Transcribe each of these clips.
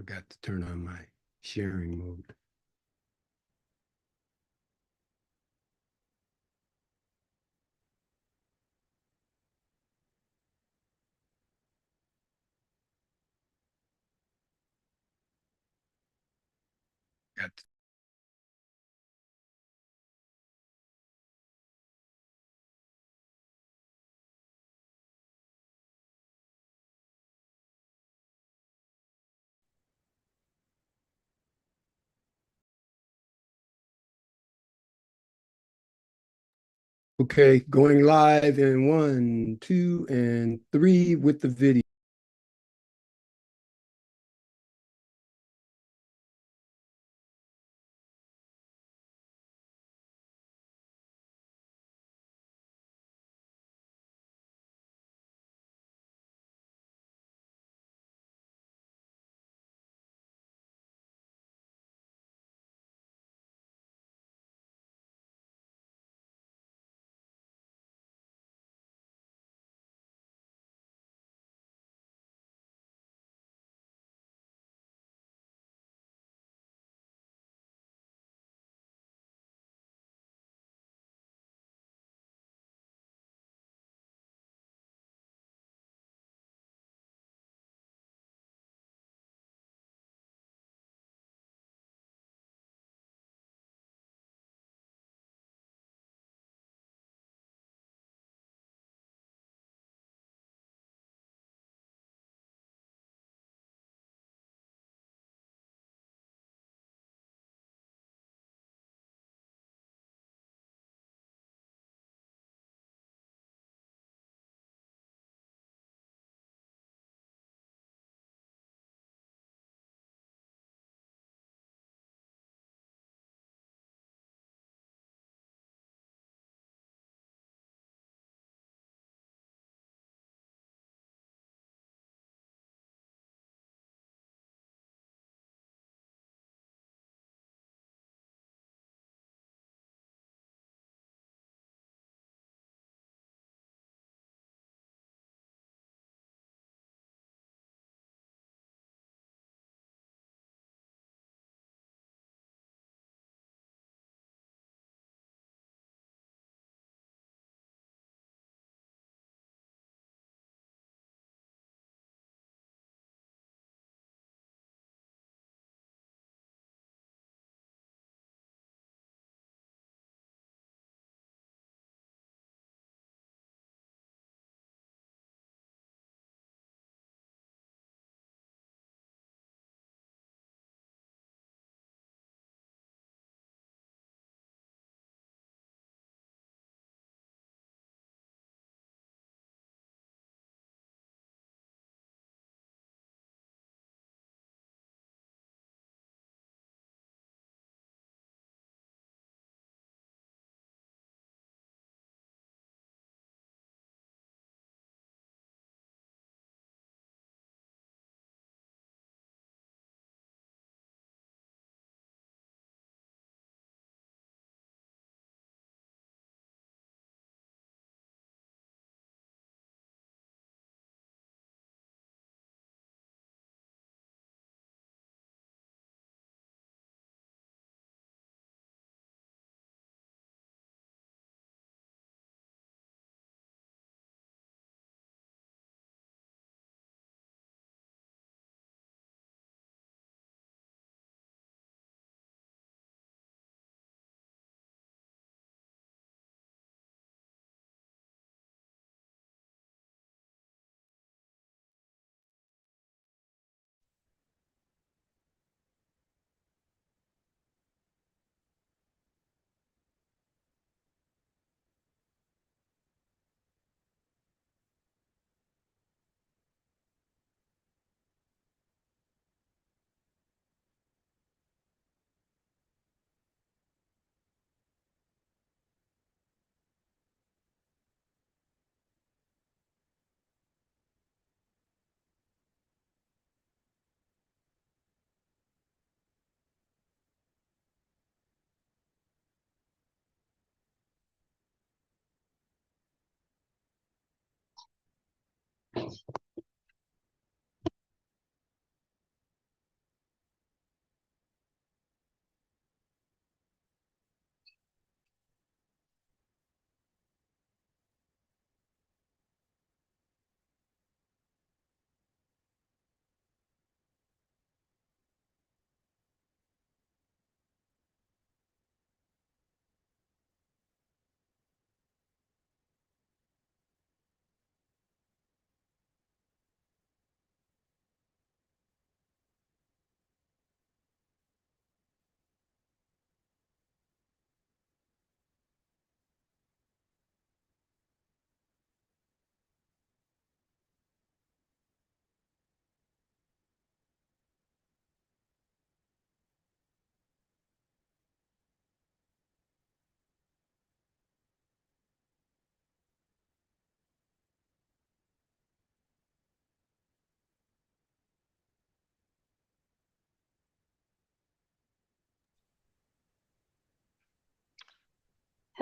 forgot to turn on my sharing mode. Got Okay, going live in 1, 2, and 3 with the video.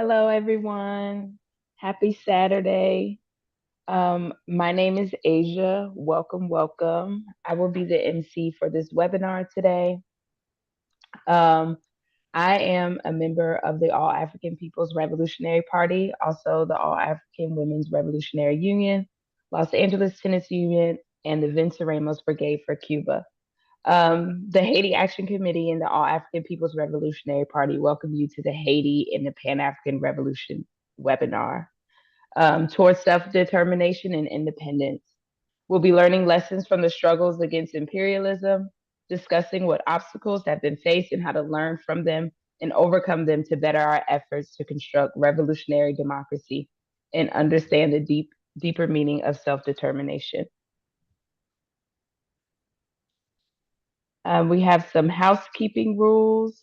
Hello, everyone. Happy Saturday. My name is Asia. Welcome, welcome. I will be the MC for this webinar today. Um, I am a member of the All African People's Revolutionary Party, also the All African Women's Revolutionary Union, Los Angeles Tennis Union, and the Venceremos Brigade for Cuba. The Haiti Action Committee and the All African People's Revolutionary Party welcome you to the Haiti and the Pan African Revolution webinar towards self determination and independence. We'll be learning lessons from the struggles against imperialism, discussing what obstacles have been faced and how to learn from them and overcome them to better our efforts to construct revolutionary democracy and understand the deeper meaning of self determination. We have some housekeeping rules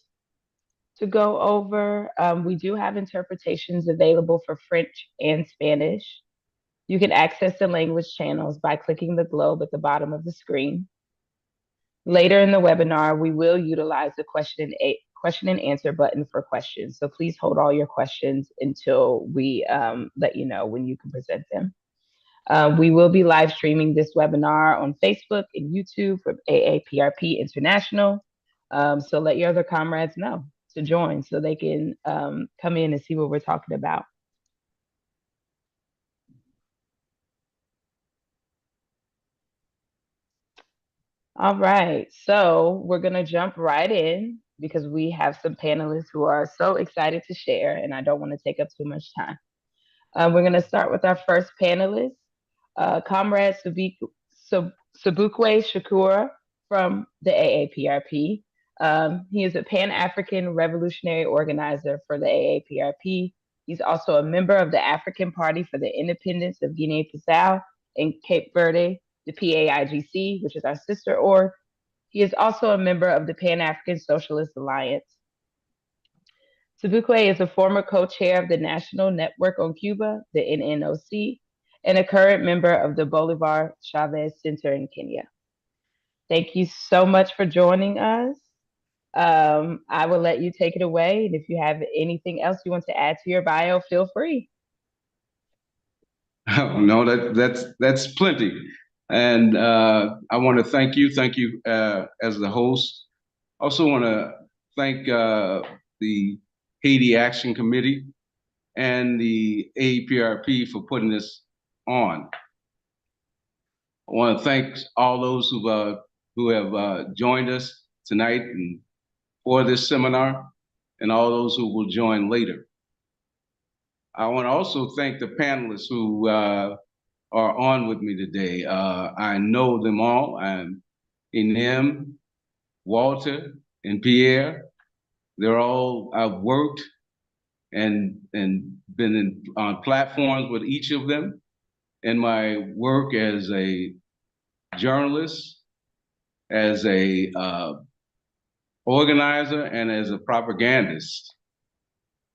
to go over. We do have interpretations available for French and Spanish. You can access the language channels by clicking the globe at the bottom of the screen. Later in the webinar, we will utilize the question and answer button for questions. So please hold all your questions until we let you know when you can present them. We will be live streaming this webinar on Facebook and YouTube from AAPRP International. So let your other comrades know to join so they can come in and see what we're talking about. All right, so we're gonna jump right in because we have some panelists who are so excited to share, and I don't want to take up too much time. We're gonna start with our first panelist, Comrade Sobukwe Shakura from the AAPRP. He is a Pan-African revolutionary organizer for the AAPRP. He's also a member of the African Party for the Independence of Guinea-Bissau and Cape Verde, the PAIGC, which is our sister org. He is also a member of the Pan-African Socialist Alliance. Sobukwe is a former co-chair of the National Network on Cuba, the NNOC, and a current member of the Bolivar Chavez Center in Kenya. Thank you so much for joining us. I will let you take it away. And if you have anything else you want to add to your bio, feel free. No, that's plenty. And I want to thank you as the host. Also want to thank the Haiti Action Committee and the APRP for putting this on. I want to thank all those who have joined us tonight and for this seminar, and all those who will join later. I want to also thank the panelists who are on with me today. I know them all. I'm Inem, Walter, and Pierre. They're all, I've worked and been on platforms with each of them in my work as a journalist, as a organizer, and as a propagandist.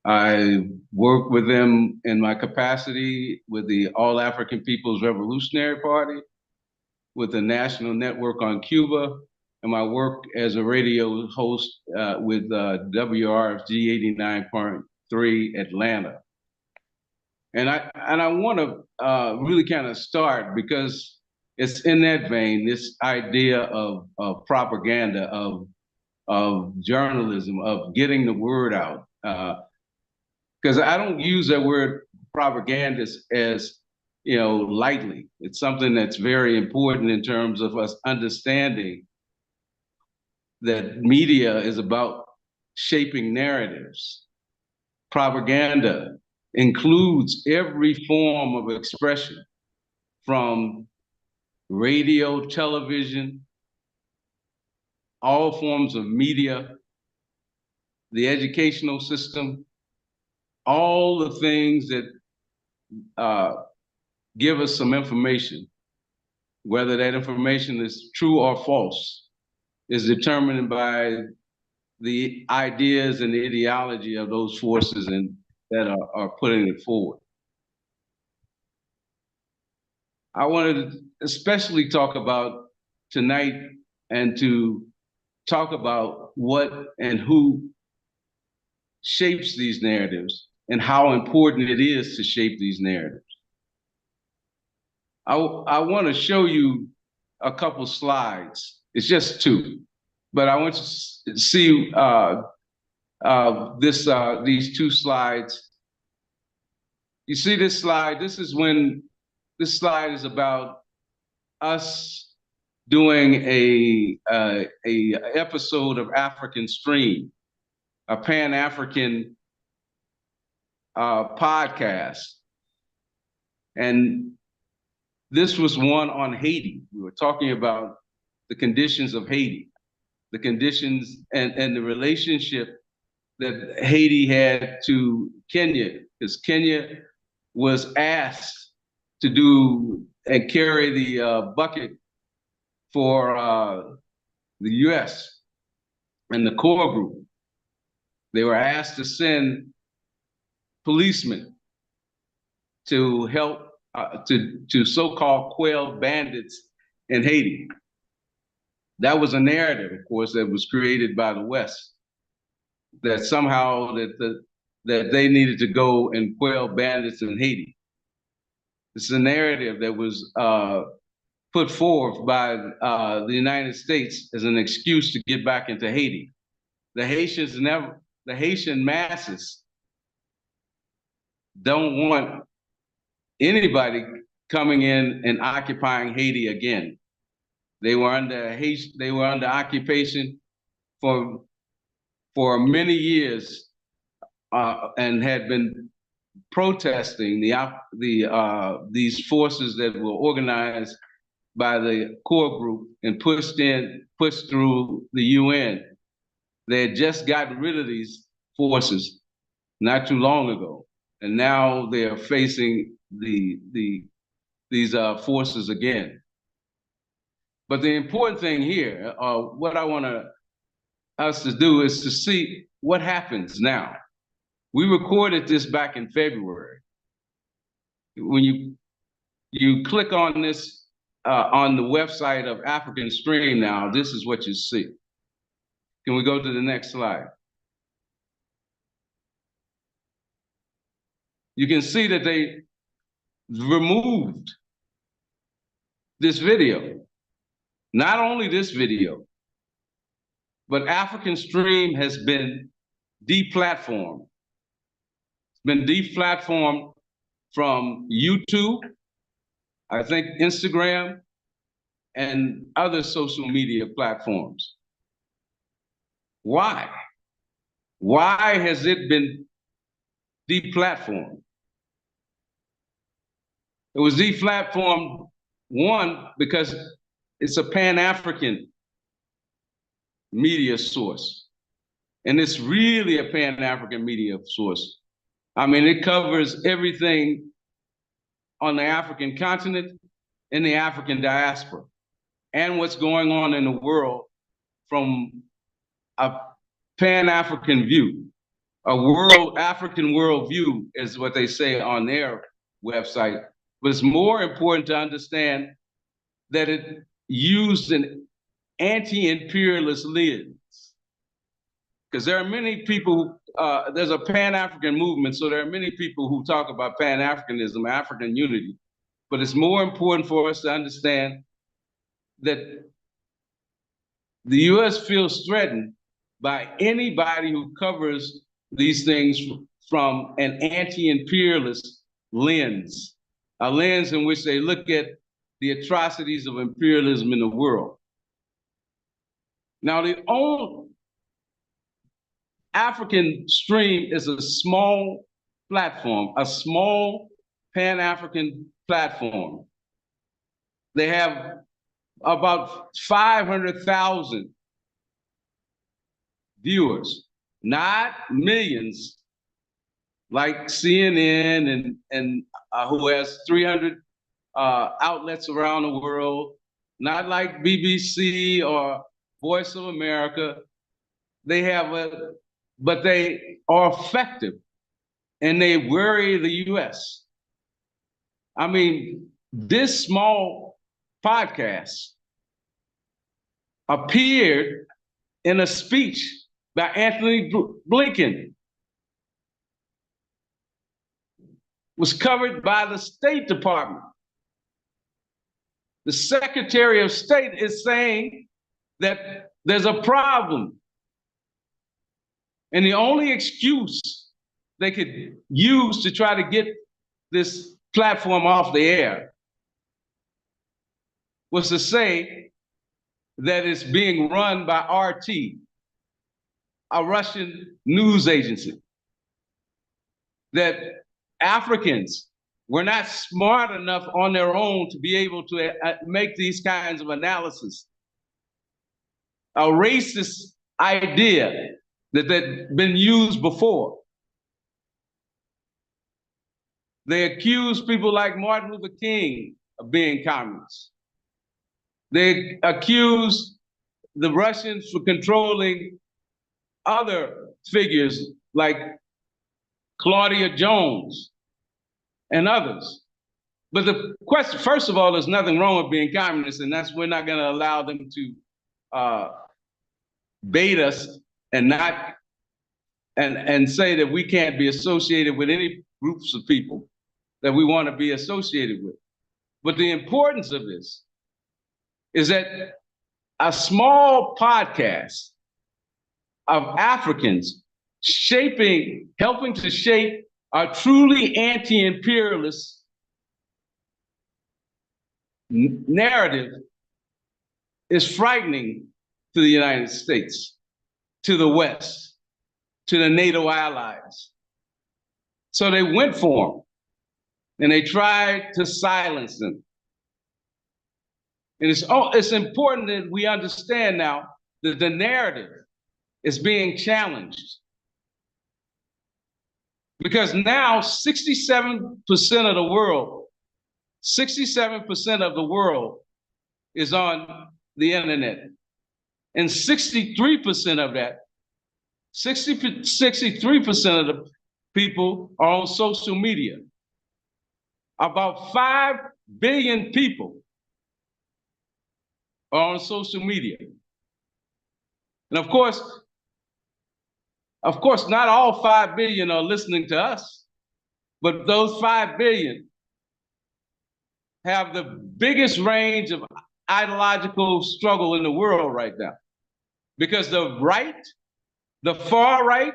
I work with them in my capacity with the All African People's Revolutionary Party, with the National Network on Cuba, and my work as a radio host with WRFG 89.3 Atlanta. And I want to really kind of start because it's in that vein, this idea of propaganda, of journalism, of getting the word out. Because I don't use that word propagandist as lightly. It's something that's very important in terms of us understanding that media is about shaping narratives. Propaganda includes every form of expression, from radio, television, all forms of media, the educational system, all the things that give us some information. Whether that information is true or false is determined by the ideas and the ideology of those forces that are putting it forward. I wanted to especially talk about tonight and to talk about what and who shapes these narratives and how important it is to shape these narratives. I want to show you a couple slides. It's just two, but I want you to see these two slides. You see this slide? This slide is about us doing a episode of African Stream, a Pan-African podcast. And this was one on Haiti. We were talking about the conditions of Haiti, the conditions and the relationship that Haiti had to Kenya, because Kenya was asked to do and carry the bucket for the US and the core group. They were asked to send policemen to help to so-called quell bandits in Haiti. That was a narrative, of course, that was created by the West, that somehow that they needed to go and quell bandits in Haiti. This is a narrative that was put forth by the United States as an excuse to get back into Haiti. The Haitian masses don't want anybody coming in and occupying Haiti again. They were under occupation for many years and had been protesting these forces that were organized by the core group and pushed through the UN. They had just gotten rid of these forces not too long ago, and now they are facing these forces again. But the important thing here, what I want us to do is to see what happens now. We recorded this back in February. When you click on this on the website of African Stream now, this is what you see. Can we go to the next slide? You can see that they removed this video. Not only this video, but African Stream has been deplatformed. It's been deplatformed from YouTube, I think Instagram, and other social media platforms. Why? Why has it been deplatformed? It was deplatformed, one, because it's a Pan-African media source. And it's really a Pan-African media source. I mean, it covers everything on the African continent, in the African diaspora, and what's going on in the world from a Pan-African view. African worldview is what they say on their website. But it's more important to understand that it used an anti-imperialist lens. Because there are many people, there's a Pan-African movement, so there are many people who talk about Pan-Africanism, African unity. But it's more important for us to understand that the US feels threatened by anybody who covers these things from an anti-imperialist lens, a lens in which they look at the atrocities of imperialism in the world. Now, the old African Stream is a small platform, a small Pan-African platform. They have about 500,000 viewers, not millions like CNN and who has 300 outlets around the world, not like BBC or Voice of America. They have but they are effective and they worry the US. I mean, this small podcast appeared in a speech by Anthony Blinken. was covered by the State Department. The Secretary of State is saying that there's a problem. And the only excuse they could use to try to get this platform off the air was to say that it's being run by RT, a Russian news agency, that Africans were not smart enough on their own to be able to make these kinds of analysis. A racist idea that had been used before. They accused people like Martin Luther King of being communists. They accused the Russians for controlling other figures like Claudia Jones and others. But the question, first of all, there's nothing wrong with being communist, and we're not going to allow them to bait us and not and say that we can't be associated with any groups of people that we want to be associated with. But the importance of this is that a small podcast of Africans helping to shape a truly anti-imperialist narrative is frightening to the United States, to the West, to the NATO allies. So they went for them, and they tried to silence them. And it's important that we understand now that the narrative is being challenged. Because now 67% of the world, 67% of the world is on the internet. And 63% of that, 63% of the people are on social media. About 5 billion people are on social media. And of course, not all 5 billion are listening to us, but those 5 billion have the biggest range of ideological struggle in the world right now. Because the right, the far right,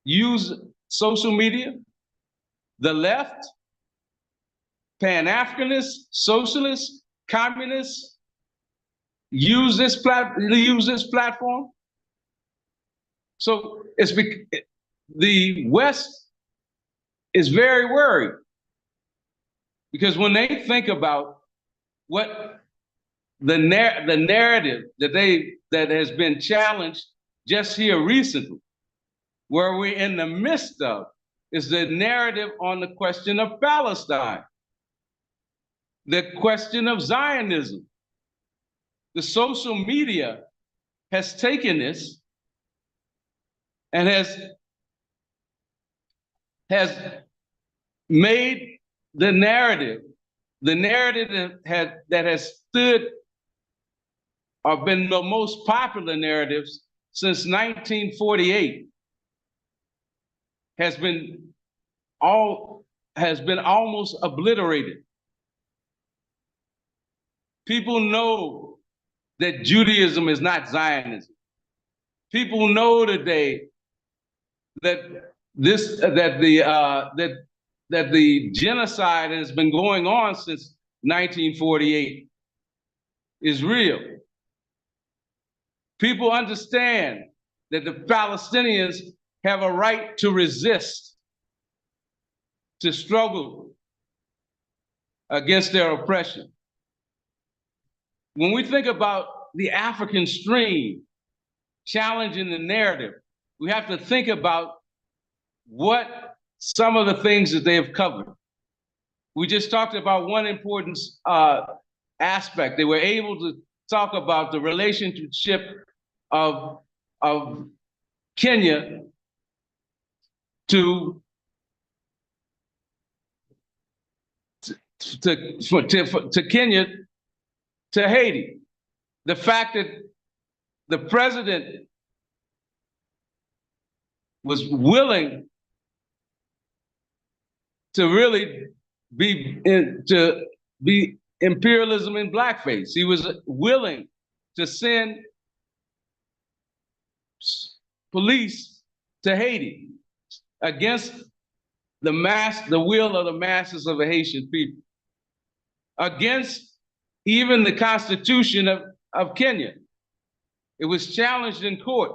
use social media. The left, pan-Africanists, socialists, communists, use this platform. So the West is very worried, because when they think about what the narrative that has been challenged just here recently, where we're in the midst of, is the narrative on the question of Palestine, the question of Zionism. The social media has taken this and has made the narrative that has stood or been the most popular narratives since 1948 has been almost obliterated. People know that Judaism is not Zionism. People know today that the genocide has been going on since 1948 is real. People understand that the Palestinians have a right to resist, to struggle against their oppression. When we think about the African stream challenging the narrative, we have to think about what some of the things that they have covered. We just talked about one important aspect. They were able to talk about the relationship of Kenya to Kenya to Haiti. The fact that the president was willing to really to be imperialism in blackface. He was willing to send police to Haiti against the will of the masses of the Haitian people, against even the Constitution of Kenya. It was challenged in court,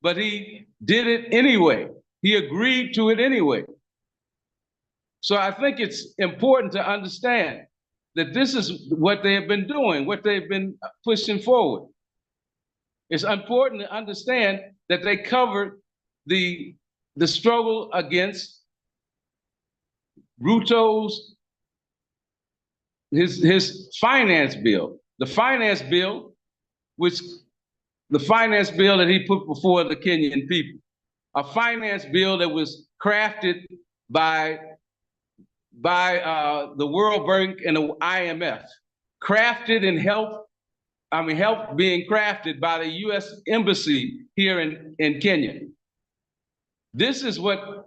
but he did it anyway. He agreed to it anyway. So I think it's important to understand that this is what they have been doing, what they've been pushing forward. It's important to understand that they covered the struggle against Ruto's his finance bill. The finance bill that he put before the Kenyan people. A finance bill that was crafted by the World Bank and the IMF, crafted and helped being crafted by the U.S. Embassy here in Kenya. This is what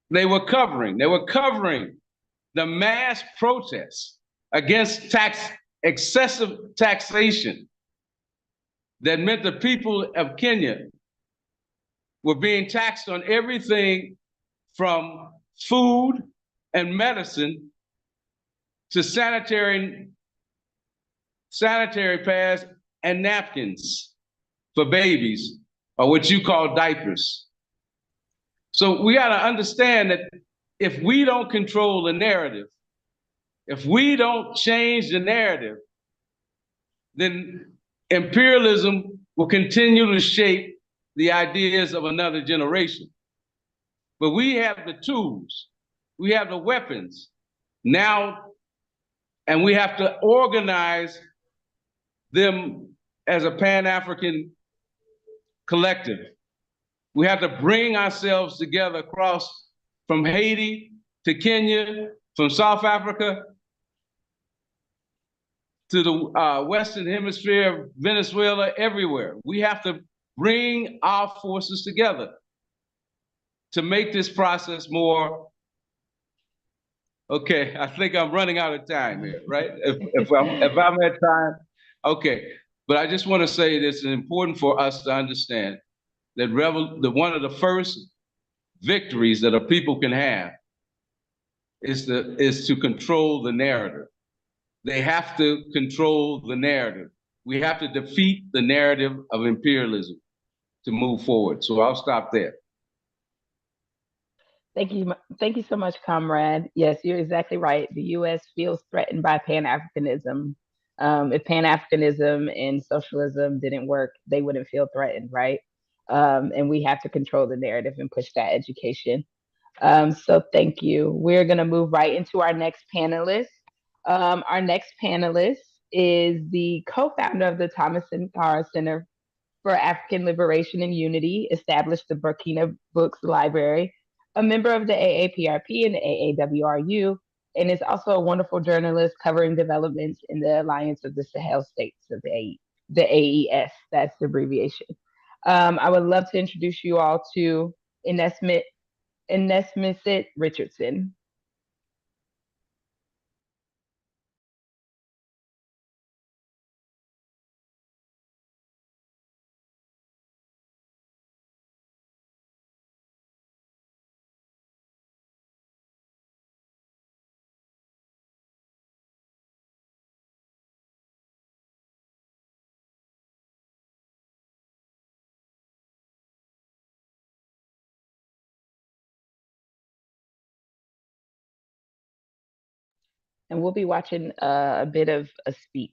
they were covering. They were covering the mass protests against excessive taxation that meant the people of Kenya were being taxed on everything from food and medicine to sanitary pads and napkins for babies, or what you call diapers. So we got to understand that if we don't control the narrative, if we don't change the narrative, then imperialism will continue to shape the ideas of another generation. But we have the tools, we have the weapons now, and we have to organize them as a Pan-African collective. We have to bring ourselves together across from Haiti to Kenya, from South Africa to the Western Hemisphere, Venezuela, everywhere. We have to bring our forces together to make this process more. Okay, I think I'm running out of time here, right? If I'm at time, okay. But I just want to say this is important for us to understand that one of the first victories that a people can have is to control the narrative. They have to control the narrative. We have to defeat the narrative of imperialism to move forward. So I'll stop there. Thank you so much, comrade. Yes, you're exactly right. The U.S. feels threatened by Pan-Africanism. If Pan-Africanism and socialism didn't work, they wouldn't feel threatened, right? And we have to control the narrative and push that education. So thank you. We're going to move right into our next panelist. Our next panelist is the co-founder of the Thomas Sankara Center for African Liberation and Unity, established the Burkina Books Library, a member of the AAPRP and the AAWRU, and is also a wonderful journalist covering developments in the Alliance of the Sahel States of the AES. That's the abbreviation. I would love to introduce you all to Enesmit Richardson. And we'll be watching a bit of a speech.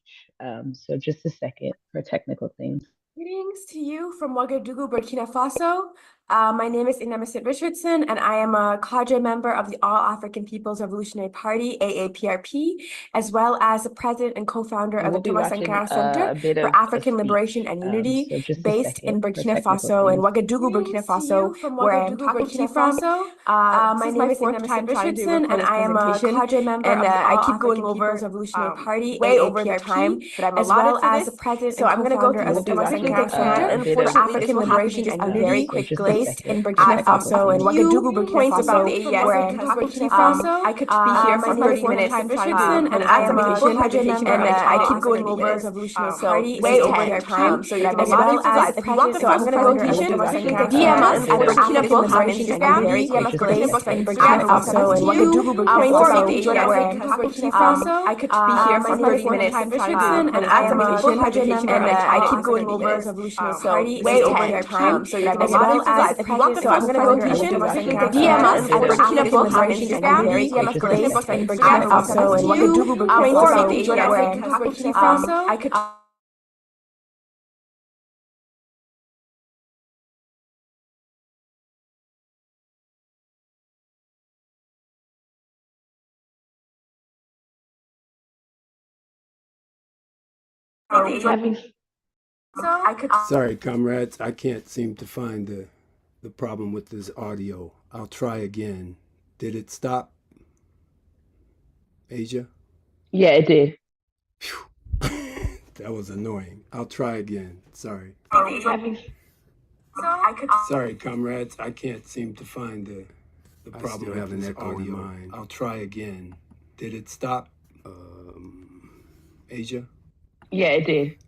So just a second for technical things. Greetings to you from Ouagadougou, Burkina Faso. My name is Enesmit Richardson, and I am a cadre member of the All African People's Revolutionary Party, AAPRP, as well as the president and co-founder of the Thomas Sankara Center for African Liberation and Unity, based in Burkina Faso, in Ouagadougou, Burkina Faso, where I'm talking to you from. My name is Enesmit Richardson, and I am a cadre member of the All African People's Revolutionary Party, way over the time, but I'm as well as the president and co-founder of the Thomas Sankara Center for African Liberation and Unity, based based in Burkina Faso and Ouagadougou, Burkina Faso, where I'm Burkina Faso. I could be here for 30 minutes Richardson, and I am a project manaber, and I keep going over revolutionary party way over their time. So you're as well as the president. So I'm going to go DM us at Burkina Books on Instagram. DM us based in Burkina Faso and Ouagadougou, Burkina Faso, where I'm Burkina Faso. I could be here for 30 minutes Richardson, and I am a project manaber, and I keep going over revolutionary party way over their time. So you're as well as the president. So I'm going to go DM us at Burkina Books on Instagram. DM us based in Burkina Faso and Ouagadougou, Burkina Faso, where I'm Burkina Faso. I could Sorry, comrades, I can't seem to find the problem with this audio. I'll try again. Did it stop, Asia? Yeah, it did. That was annoying. I'll try again. Sorry. Sorry, comrades, I can't seem to find the problem with this audio. I'll try again. Did it stop, Asia? Yeah, it did.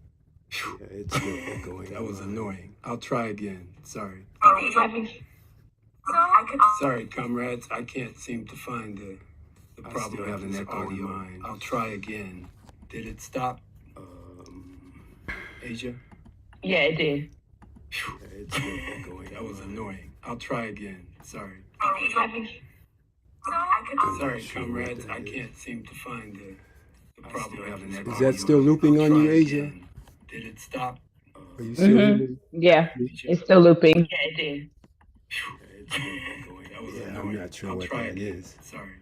Yeah, it's still echoing. That was annoying. I'll try again. Sorry. Sorry, comrades. I can't seem to find the problem with this audio. I'll try again. Did it stop, Asia? Yeah, it did. Yeah, it's still echoing. That was annoying. I'll try again. Sorry. Sorry, comrades. I can't seem to find the problem with this audio. Is that still looping on you, Asia? Did it stop? Are you still looping? Yeah, it's still looping. Yeah, it did. Yeah, I'm not sure what that is. Sorry.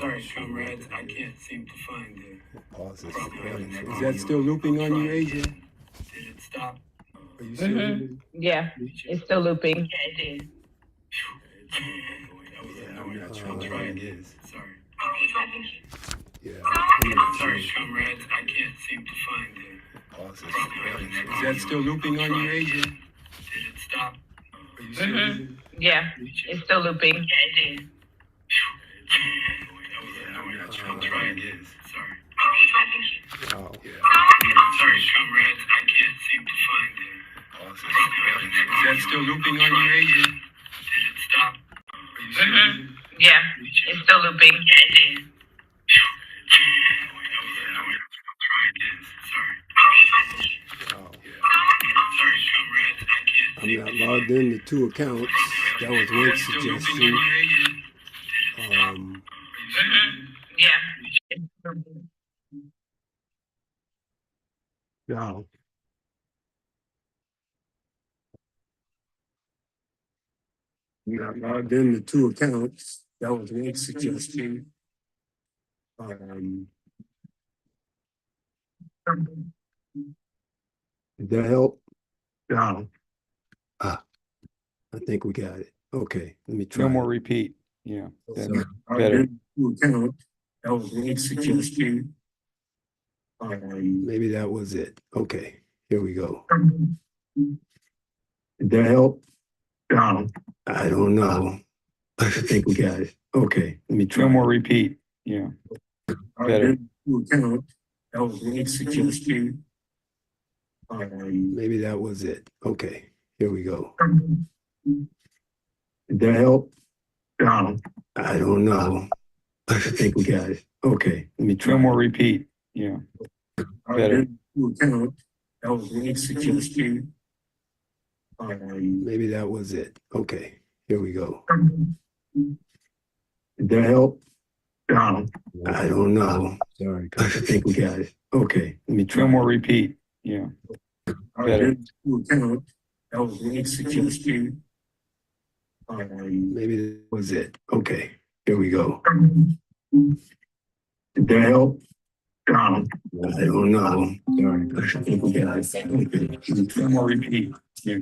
Sorry, comrades. I can't seem to find the pause. Is that still looping on you, Asia? Did it stop? Are you still looping? Yeah, it's still looping. Yeah, it did. Yeah, I'm not sure what that is. Sorry. Yeah. Sorry, comrades. I can't seem to find the pause. Is that still looping on you, Asia? Did it stop? Are you still looping? Yeah, it's still looping. Yeah, it did. Yeah, I'm not sure what that is. Sorry. Oh. Yeah. Sorry, comrades. I can't seem to find the pause. Is that still looping on you, Asia? Did it stop? Are you still looping? Yeah, it's still looping. Yeah, it did. I'm not logged into two accounts. That was one suggestion. Yeah. No. I'm not logged into two accounts. That was one suggestion. Did that help? No. Ah, I think we got it. Okay, let me try. No more repeat. Yeah. So, better. That was one suggestion. Maybe that was it. Okay, here we go. Did that help? No. I don't know. I think we got it. Okay, let me try. No more repeat. Yeah. Better. That was one suggestion. Maybe that was it. Okay, here we go. Did that help? No. I don't know. I think we got it. Okay, let me try. No more repeat. Yeah. Better. That was one suggestion. Maybe that was it. Okay, here we go. Did that help? No. I don't know. Sorry. I think we got it. Okay, let me try. No more repeat. Yeah. Better. That was one suggestion. Maybe that was it. Okay, here we go. Did that help? No. I don't know. Sorry. I think we got it. Okay. No more repeat. Yeah.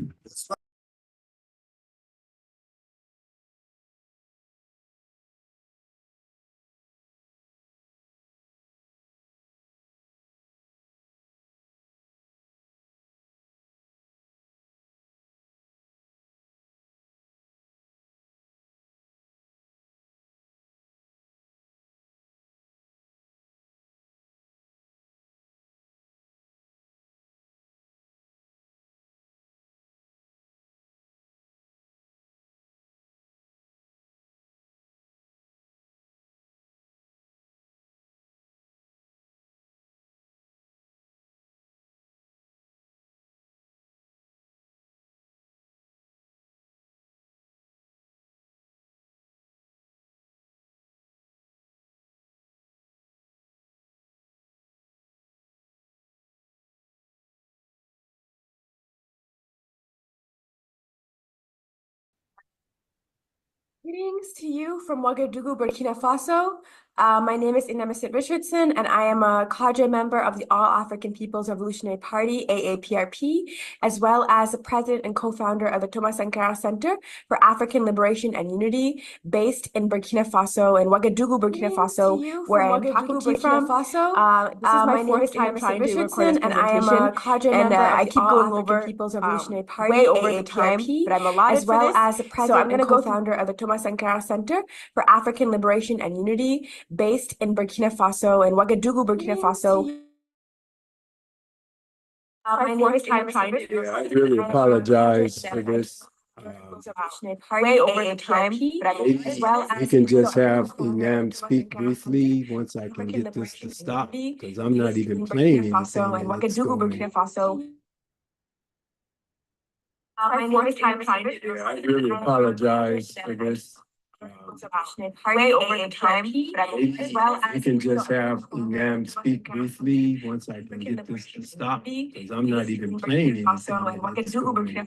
Greetings to you from Ouagadougou, Burkina Faso. My name is Inemisit Richardson, and I am a cadre member of the All African People's Revolutionary Party, AAPRP, as well as the president and co-founder of the Thomas Sankara Center for African Liberation and Unity, based in Burkina Faso, in Ouagadougou, Burkina Faso, where I am talking to you from. This is my fourth time trying to record this presentation, and I am a cadre member of I keep going over People's Revolutionary Party, way over the time, but I'm allotted as well as the president and co-founder of the Thomas Sankara Center for African Liberation and Unity, based in Burkina Faso, in Ouagadougou, Burkina Faso. My fourth time trying to. Yeah, I really apologize for this. Way over the time, but I'm as well as We can just have Inam speak briefly once I can get this to stop, because I'm not even playing anything. In Ouagadougou, Burkina Faso. My fourth time trying to. Yeah, I really apologize for this. Way over the time, but I'm as well as We can just have Inam speak briefly once I can get this to stop, because I'm not even playing anything. In Ouagadougou, Burkina.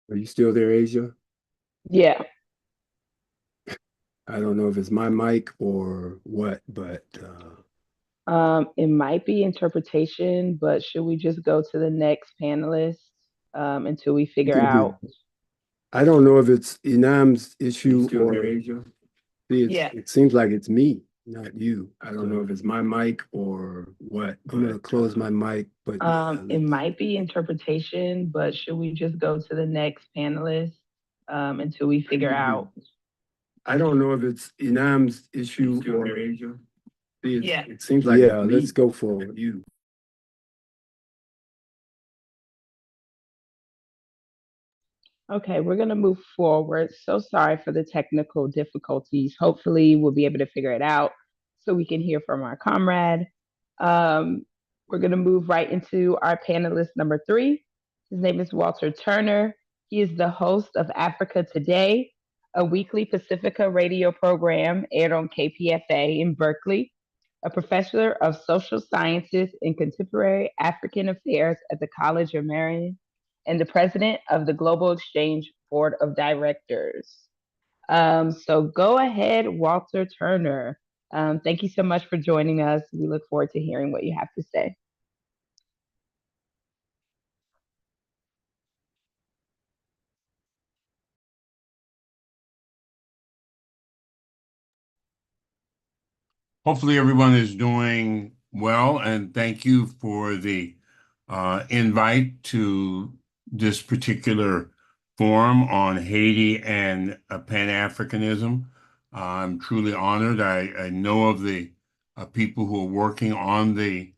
Are you still there, Asia? Yeah. I don't know if it's my mic or what, but It might be interpretation, but should we just go to the next panelist until we figure can do out? I don't know if it's Inam's issue Still or there, Asia? see, Yeah. it seems like it's me, not you. I don't know if it's my mic or what. I'm gonna close my mic, but It might be interpretation, but should we just go to the next panelist until we figure out? I don't know if it's Inam's issue Still or there, Asia? see, Yeah. it seems like Yeah, it's me, let's go for you. Okay, we're going to move forward. So sorry for the technical difficulties. Hopefully, we'll be able to figure it out so we can hear from our comrade. We're going to move right into our panelist number 3. His name is Walter Turner. He is the host of Africa Today, a weekly Pacifica radio program aired on KPFA in Berkeley, a professor of social sciences and contemporary African affairs at the College of Maryland, and the president of the Global Exchange Board of Directors. So go ahead, Walter Turner. Thank you so much for joining us. We look forward to hearing what you have to say. Hopefully everyone is doing well, and thank you for the invite to this particular forum on Haiti and Pan-Africanism. I'm truly honored. I know of the people who are working on the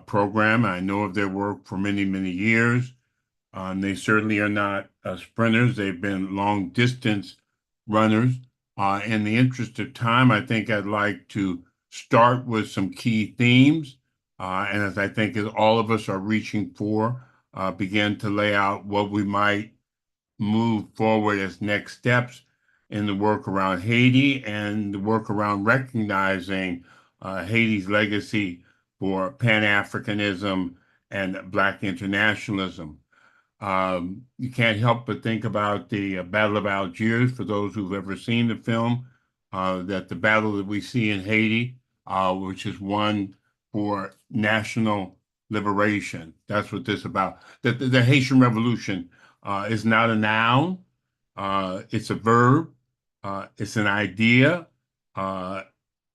program. I know of their work for many, many years. They certainly are not sprinters. They've been long distance runners. In the interest of time, I think I'd like to start with some key themes. And as I think as all of us are reaching for, begin to lay out what we might move forward as next steps in the work around Haiti and the work around recognizing Haiti's legacy for Pan-Africanism and Black internationalism. You can't help but think about the Battle of Algiers, for those who've ever seen the film, that the battle that we see in Haiti, which is one for national liberation. That's what this is about. The Haitian Revolution is not a noun. It's a verb. It's an idea.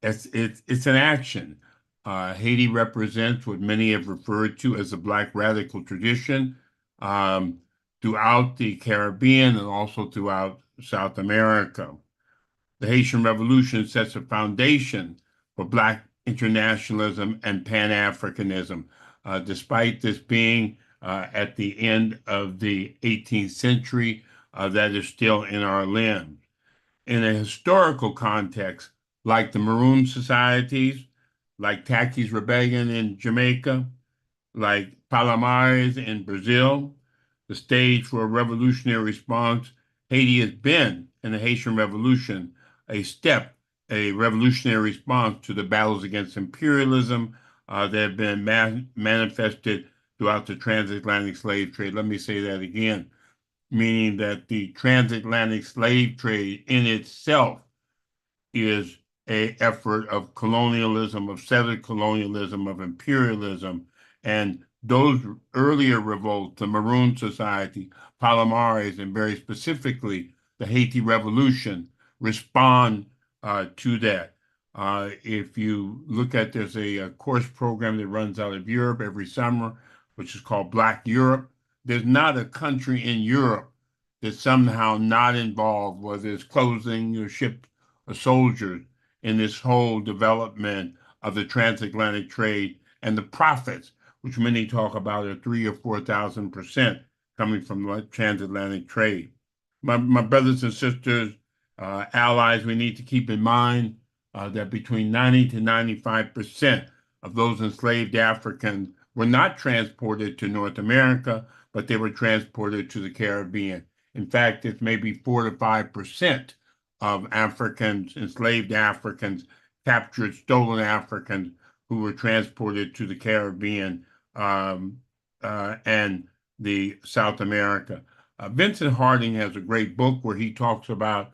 It's an action. Haiti represents what many have referred to as the Black radical tradition throughout the Caribbean and also throughout South America. The Haitian Revolution sets a foundation for Black internationalism, and pan-Africanism. Despite this being at the end of the 18th century, that is still in our land. In a historical context, like the Maroon Societies, like Tacky's Rebellion in Jamaica, like Palomares in Brazil, the stage for a revolutionary response, Haiti has been, in the Haitian Revolution, a revolutionary response to the battles against imperialism that have been manifested throughout the transatlantic slave trade. Let me say that again, meaning that the transatlantic slave trade in itself is a effort of colonialism, of settler colonialism, of imperialism, and those earlier revolts, the Maroon Society, Palomares, and very specifically the Haiti Revolution, respond to that. If you look at, there's a course program that runs out of Europe every summer, which is called Black Europe. There's not a country in Europe that's somehow not involved, whether it's closing your ship of soldiers, in this whole development of the transatlantic trade and the profits, which many talk about are 3,000 or 4,000% coming from the transatlantic trade. My brothers and sisters, allies, we need to keep in mind that between 90 to 95% of those enslaved Africans were not transported to North America, but they were transported to the Caribbean. In fact, it's maybe 4 to 5% of Africans, enslaved Africans, captured, stolen Africans who were transported to the Caribbean and the South America. Vincent Harding has a great book where he talks about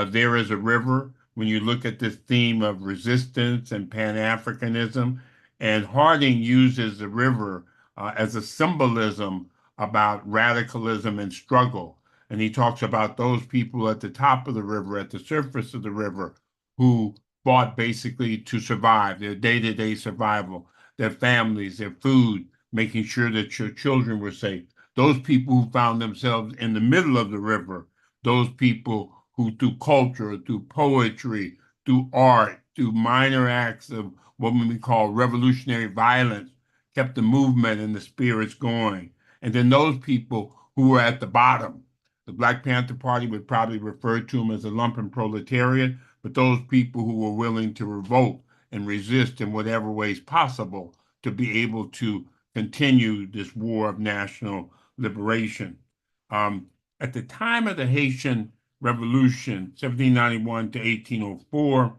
There is a River, when you look at this theme of resistance and Pan-Africanism. And Harding uses the river as a symbolism about radicalism and struggle. And he talks about those people at the top of the river, at the surface of the river, who fought basically to survive, their day-to-day survival, their families, their food, making sure that your children were safe. Those people who found themselves in the middle of the river, those people who through culture, through poetry, through art, through minor acts of what we call revolutionary violence, kept the movement and the spirits going. And then those people who were at the bottom, the Black Panther Party would probably refer to them as a lumpen proletariat, but those people who were willing to revolt and resist in whatever ways possible to be able to continue this war of national liberation. At the time of the Haitian Revolution, 1791 to 1804,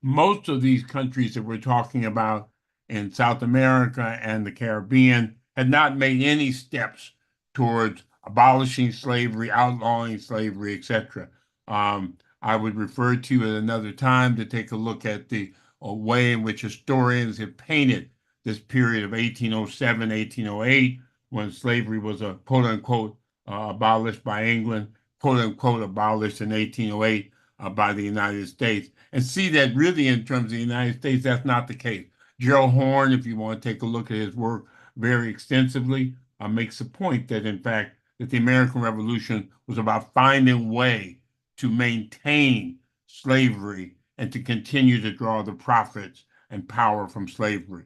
most of these countries that we're talking about in South America and the Caribbean had not made any steps towards abolishing slavery, outlawing slavery, etc. I would refer to you at another time to take a look at the way in which historians have painted this period of 1807, 1808, when slavery was a quote unquote abolished by England, quote unquote abolished in 1808 by the United States, and see that really in terms of the United States, that's not the case. Gerald Horne, if you want to take a look at his work very extensively, makes the point that in fact that the American Revolution was about finding a way to maintain slavery and to continue to draw the profits and power from slavery.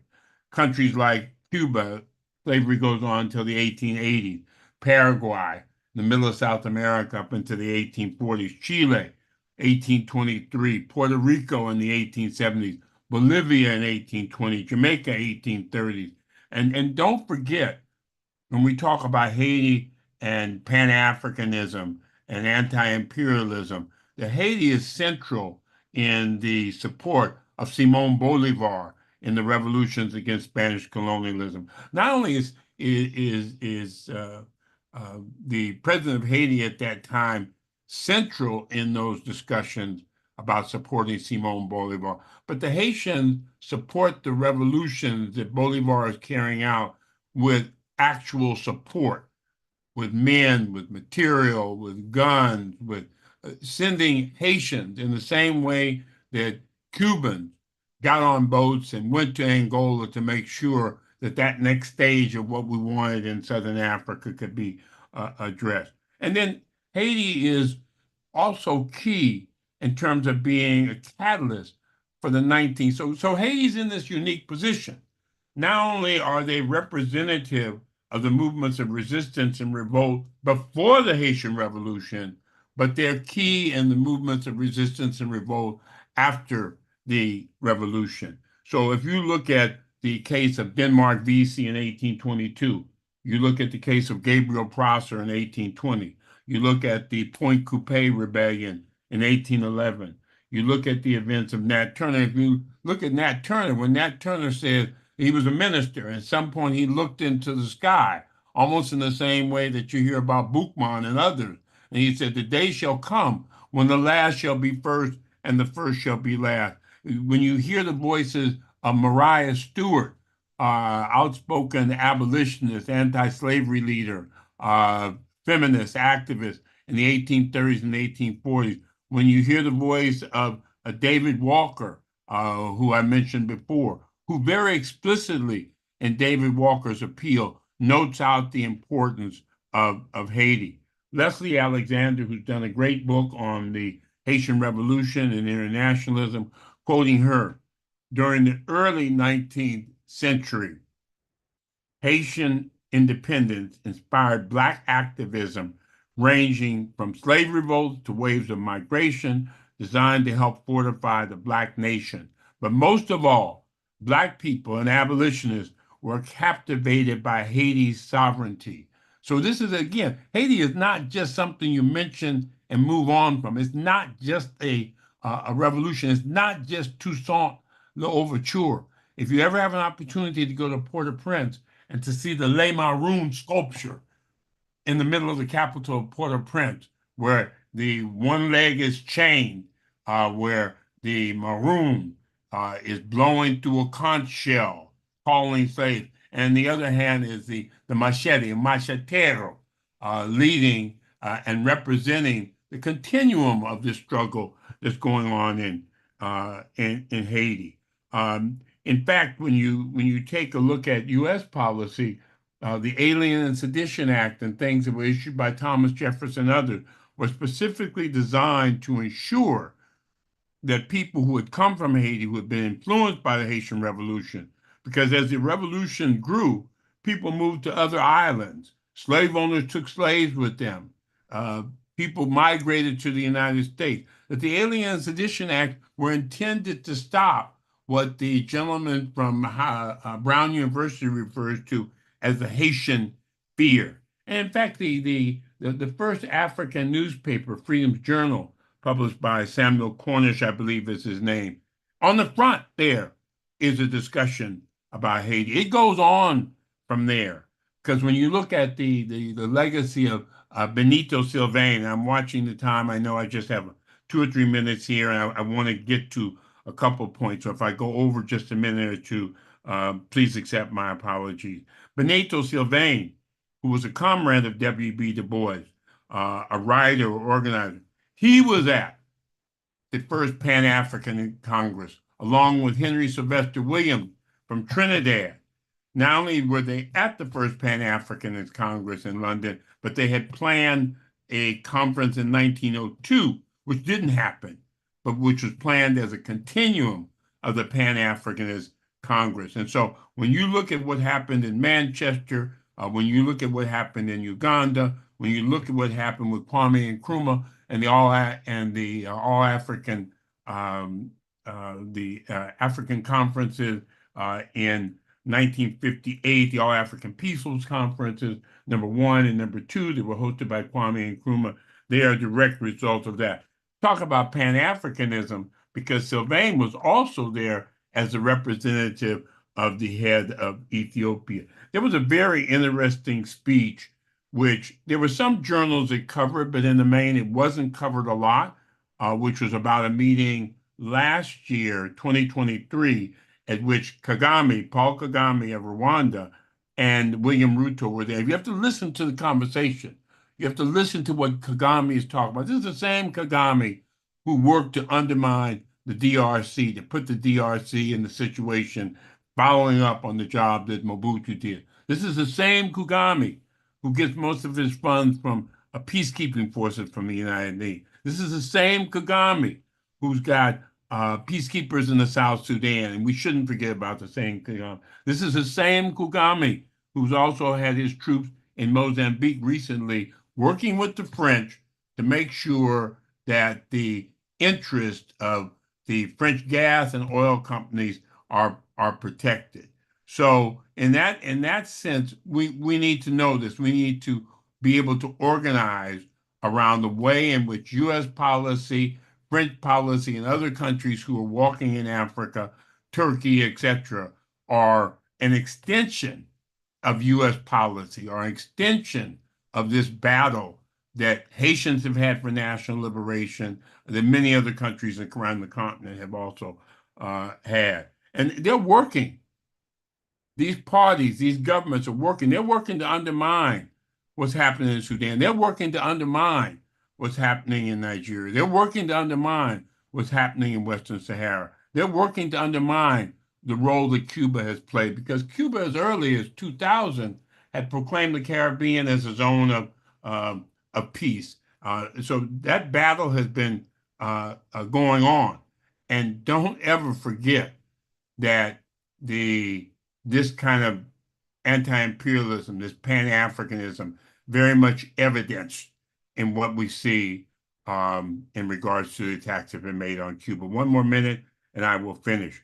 Countries like Cuba, slavery goes on until the 1880s. Paraguay, the middle of South America up into the 1840s. Chile, 1823. Puerto Rico in the 1870s. Bolivia in 1820. Jamaica, 1830s. And don't forget, when we talk about Haiti and Pan-Africanism and anti-imperialism, that Haiti is central in the support of Simon Bolivar in the revolutions against Spanish colonialism. Not only is the president of Haiti at that time central in those discussions about supporting Simon Bolivar, but the Haitians support the revolutions that Bolivar is carrying out with actual support, with men, with material, with guns, with sending Haitians in the same way that Cubans got on boats and went to Angola to make sure that that next stage of what we wanted in Southern Africa could be addressed. And then Haiti is also key in terms of being a catalyst for the 19th. So Haiti's in this unique position. Not only are they representative of the movements of resistance and revolt before the Haitian Revolution, but they're key in the movements of resistance and revolt after the revolution. So if you look at the case of Denmark Vesey in 1822, you look at the case of Gabriel Prosser in 1820, you look at the Point Coupé Rebellion in 1811, you look at the events of Nat Turner. If you look at Nat Turner, when Nat Turner said he was a minister, at some point he looked into the sky, almost in the same way that you hear about Boukman and others. And he said, the day shall come when the last shall be first and the first shall be last. When you hear the voices of Mariah Stewart, outspoken abolitionist, anti-slavery leader, feminist activist in the 1830s and 1840s, when you hear the voice of David Walker, who I mentioned before, who very explicitly in David Walker's appeal notes out the importance of Haiti. Leslie Alexander, who's done a great book on the Haitian Revolution and internationalism, quoting her, during the early 19th century, Haitian independence inspired Black activism ranging from slave revolts to waves of migration designed to help fortify the Black nation. But most of all, Black people and abolitionists were captivated by Haiti's sovereignty. So this is, again, Haiti is not just something you mention and move on from. It's not just a revolution. It's not just Toussaint L'Ouverture. If you ever have an opportunity to go to Port-au-Prince and to see the Le Maroon sculpture in the middle of the capital of Port-au-Prince, where the one leg is chained, where the maroon is blowing through a conch shell, calling slaves, and the other hand is the machete, machetero, leading and representing the continuum of this struggle that's going on in Haiti. In fact, when you take a look at U.S. policy, the Alien and Sedition Act and things that were issued by Thomas Jefferson and others were specifically designed to ensure that people who had come from Haiti, who had been influenced by the Haitian Revolution, because as the revolution grew, people moved to other islands. Slave owners took slaves with them. People migrated to the United States. That the Alien and Sedition Act were intended to stop what the gentleman from Brown University refers to as the Haitian fear. And in fact, the first African newspaper, Freedom's Journal, published by Samuel Cornish, I believe is his name, on the front there is a discussion about Haiti. It goes on from there, because when you look at the legacy of Benito Sylvain, I'm watching the time. I know I just have 2 or 3 minutes here, and I want to get to a couple points. So if I go over just a minute or two, please accept my apologies. Benito Sylvain, who was a comrade of W.B. Du Bois, a writer or organizer, he was at the first Pan-African Congress, along with Henry Sylvester Williams from Trinidad. Not only were they at the first Pan-Africanist Congress in London, but they had planned a conference in 1902, which didn't happen, but which was planned as a continuum of the Pan-Africanist Congress. And so when you look at what happened in Manchester, when you look at what happened in Uganda, when you look at what happened with Kwame Nkrumah and the All-African African conferences in 1958, the All-African People's Conferences, number 1 and number 2, that were hosted by Kwame Nkrumah. They are a direct result of that. Talk about Pan-Africanism, because Sylvain was also there as a representative of the head of Ethiopia. There was a very interesting speech, which there were some journals that covered, but in the main, it wasn't covered a lot, which was about a meeting last year, 2023, at which Kagame, Paul Kagame of Rwanda, and William Ruto were there. You have to listen to the conversation. You have to listen to what Kagame is talking about. This is the same Kagame who worked to undermine the DRC, to put the DRC in the situation, following up on the job that Mobutu did. This is the same Kagame who gets most of his funds from peacekeeping forces from the United Nations. This is the same Kagame who's got peacekeepers in the South Sudan, and we shouldn't forget about the same Kagame. This is the same Kagame who's also had his troops in Mozambique recently, working with the French to make sure that the interest of the French gas and oil companies are protected. So in that sense, we need to know this. We need to be able to organize around the way in which U.S. policy, French policy, and other countries who are walking in Africa, Turkey, etc., are an extension of U.S. policy, or an extension of this battle that Haitians have had for national liberation, that many other countries around the continent have also had. And they're working. These parties, these governments are working. They're working to undermine what's happening in Sudan. They're working to undermine what's happening in Nigeria. They're working to undermine what's happening in Western Sahara. They're working to undermine the role that Cuba has played, because Cuba, as early as 2000, had proclaimed the Caribbean as a zone of peace. So that battle has been going on. And don't ever forget that this kind of anti-imperialism, this pan-Africanism, very much evidenced in what we see in regards to the attacks that have been made on Cuba. One more minute, and I will finish.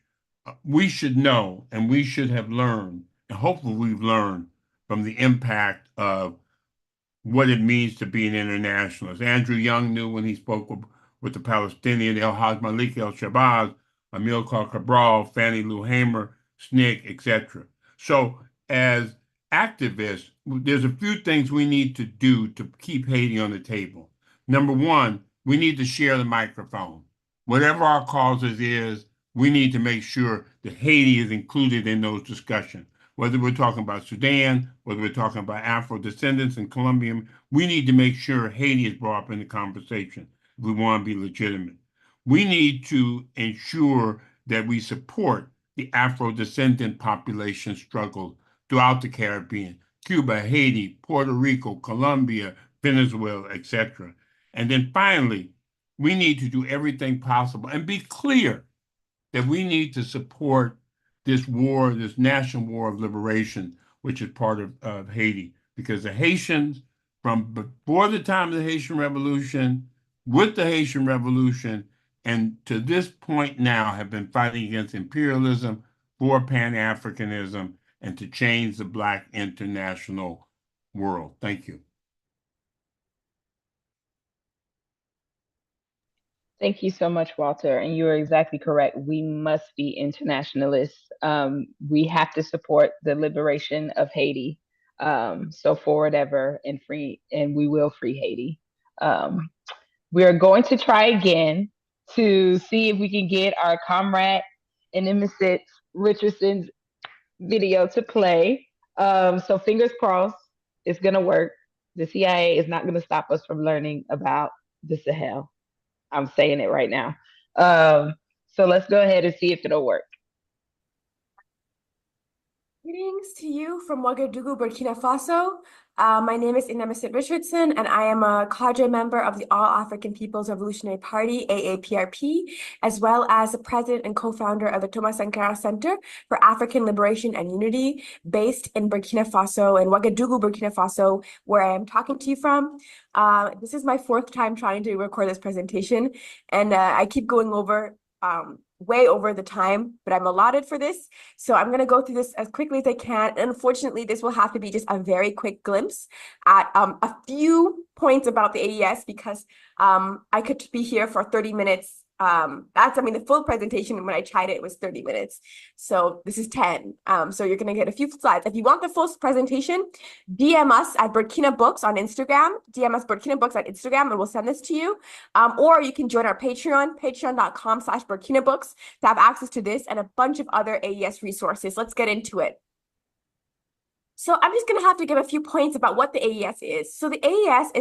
We should know, and we should have learned, and hopefully we've learned from the impact of what it means to be an internationalist. Andrew Young knew when he spoke with the Palestinian, El-Haj Malik El-Shabazz, Amilcar Cabral, Fannie Lou Hamer, SNCC, etc. So as activists, there's a few things we need to do to keep Haiti on the table. Number one, we need to share the microphone. Whatever our causes is, we need to make sure that Haiti is included in those discussions. Whether we're talking about Sudan, whether we're talking about Afro-descendants and Colombian, we need to make sure Haiti is brought up in the conversation if we want to be legitimate. We need to ensure that we support the Afro-descendant population struggle throughout the Caribbean, Cuba, Haiti, Puerto Rico, Colombia, Venezuela, etc. And then finally, we need to do everything possible and be clear that we need to support this war, this national war of liberation, which is part of Haiti, because the Haitians, from before the time of the Haitian Revolution, with the Haitian Revolution, and to this point now, have been fighting against imperialism, for pan-Africanism, and to change the Black international world. Thank you. Thank you so much, Walter. And you are exactly correct. We must be internationalists. We have to support the liberation of Haiti. So forward ever and free, and we will free Haiti. We are going to try again to see if we can get our comrade Inimicit Richardson's video to play. So fingers crossed, it's going to work. The CIA is not going to stop us from learning about the Sahel. I'm saying it right now. So let's go ahead and see if it'll work. Greetings to you from Ouagadougou, Burkina Faso. My name is Inimicit Richardson, and I am a cadre member of the All African People's Revolutionary Party, AAPRP, as well as the president and co-founder of the Thomas Sankara Center for African Liberation and Unity, based in Burkina Faso, in Ouagadougou, Burkina Faso, where I am talking to you from. This is my fourth time trying to record this presentation, and I keep going over way over the time, but I'm allotted for this. So I'm going to go through this as quickly as I can. And unfortunately, this will have to be just a very quick glimpse at a few points about the AES, because I could be here for 30 minutes. The full presentation, when I tried it was 30 minutes. So this is 10. So you're going to get a few slides. If you want the full presentation, DM us at Burkina Books on Instagram. DM us Burkina Books on Instagram, and we'll send this to you. Or you can join our Patreon, patreon.com/Burkina Books, to have access to this and a bunch of other AES resources. Let's get into it. So I'm just going to have to give a few points about what the AES is. So the AES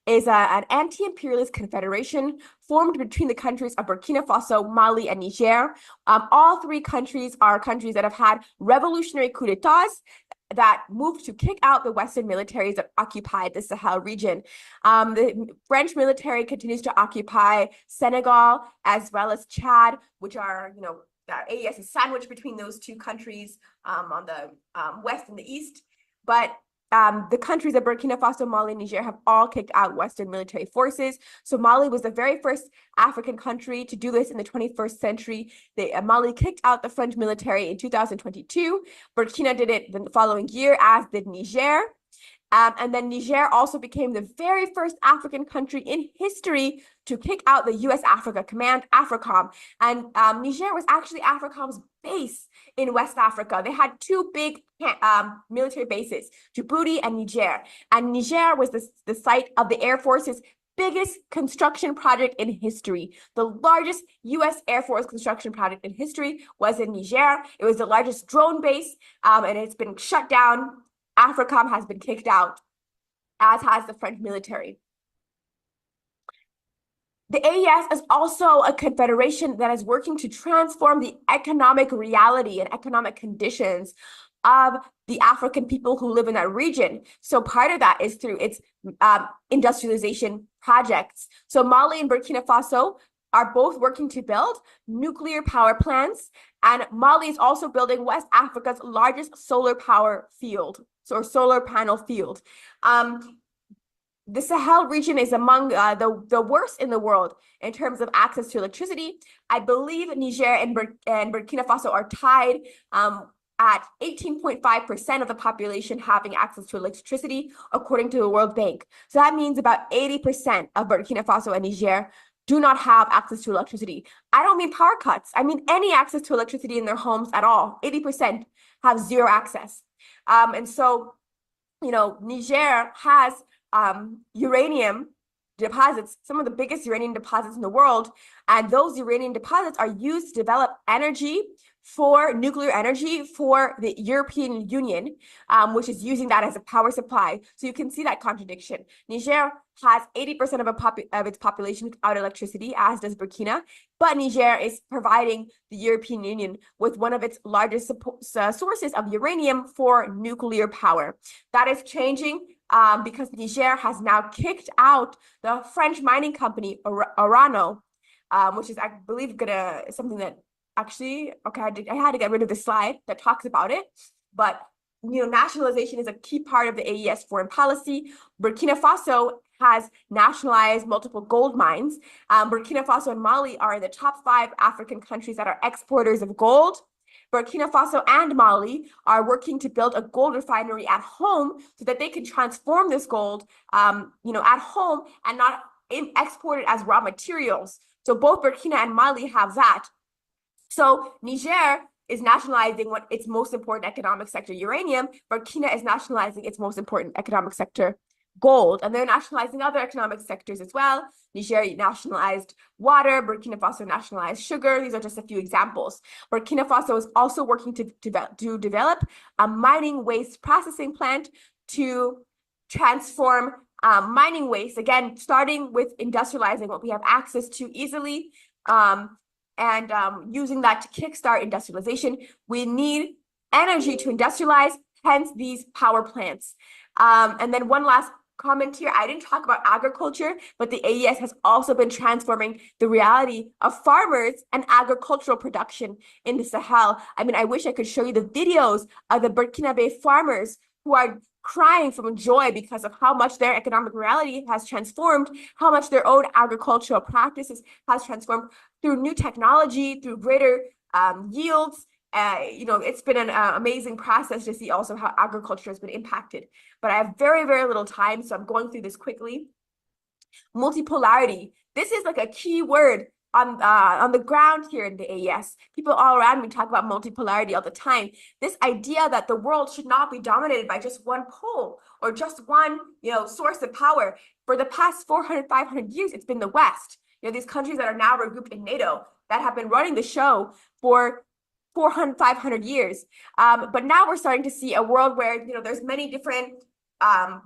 is an anti-imperialist confederation formed between the countries of Burkina Faso, Mali, and Niger. All three countries are countries that have had revolutionary coups d'etats that moved to kick out the Western militaries that occupied the Sahel region. The French military continues to occupy Senegal as well as Chad, which are, AES is sandwiched between those two countries on the west and the east. But the countries of Burkina Faso, Mali, and Niger have all kicked out Western military forces. So Mali was the very first African country to do this in the 21st century. Mali kicked out the French military in 2022. Burkina did it the following year, as did Niger. And then Niger also became the very first African country in history to kick out the U.S. Africa Command, AFRICOM. And Niger was actually AFRICOM's base in West Africa. They had two big military bases, Djibouti and Niger. And Niger was the site of the Air Force's biggest construction project in history. The largest U.S. Air Force construction project in history was in Niger. It was the largest drone base, and it's been shut down. AFRICOM has been kicked out, as has the French military. The AES is also a confederation that is working to transform the economic reality and economic conditions of the African people who live in that region. So part of that is through its industrialization projects. So Mali and Burkina Faso are both working to build nuclear power plants, and Mali is also building West Africa's largest solar power field, or solar panel field. The Sahel region is among the worst in the world in terms of access to electricity. I believe Niger and Burkina Faso are tied at 18.5% of the population having access to electricity, according to the World Bank. So that means about 80% of Burkina Faso and Niger do not have access to electricity. I don't mean power cuts. I mean any access to electricity in their homes at all. 80% have zero access. And so, Niger has uranium deposits, some of the biggest uranium deposits in the world. And those uranium deposits are used to develop energy for nuclear energy for the European Union, which is using that as a power supply. So you can see that contradiction. Niger has 80% of its population without electricity, as does Burkina, but Niger is providing the European Union with one of its largest sources of uranium for nuclear power. That is changing because Niger has now kicked out the French mining company Orano, which is, I believe, something that actually, okay, I had to get rid of the slide that talks about it, but nationalization is a key part of the AES foreign policy. Burkina Faso has nationalized multiple gold mines. Burkina Faso and Mali are in the top 5 African countries that are exporters of gold. Burkina Faso and Mali are working to build a gold refinery at home so that they can transform this gold, at home and not export it as raw materials. So both Burkina and Mali have that. So Niger is nationalizing its most important economic sector, uranium. Burkina is nationalizing its most important economic sector, gold. And they're nationalizing other economic sectors as well. Niger nationalized water, Burkina Faso nationalized sugar. These are just a few examples. Burkina Faso is also working to develop a mining waste processing plant to transform mining waste, again, starting with industrializing what we have access to easily, and using that to kickstart industrialization. We need energy to industrialize, hence these power plants. And then one last comment here, I didn't talk about agriculture, but the AES has also been transforming the reality of farmers and agricultural production in the Sahel. I mean, I wish I could show you the videos of the Burkinabe farmers who are crying from joy because of how much their economic reality has transformed, how much their own agricultural practices has transformed through new technology, through greater yields. It's been an amazing process to see also how agriculture has been impacted. But I have very, very little time, so I'm going through this quickly. Multipolarity. This is like a key word on the ground here in the AES. People all around me talk about multipolarity all the time. This idea that the world should not be dominated by just one pole or just one, source of power. For the past 400, 500 years, it's been the West. These countries that are now regrouped in NATO that have been running the show for 400, 500 years. But now we're starting to see a world where, there's many different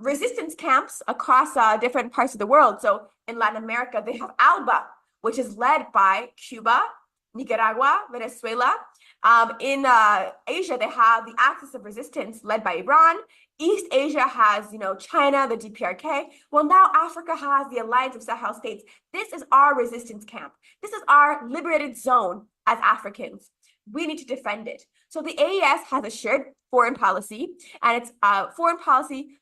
resistance camps across different parts of the world. So in Latin America, they have ALBA, which is led by Cuba, Nicaragua, Venezuela, In Asia, they have the Axis of Resistance led by Iran. East Asia has, China, the DPRK. Well, now Africa has the Alliance of Sahel States. This is our resistance camp. This is our liberated zone as Africans. We need to defend it. So the AES has a shared foreign policy, and it's foreign policy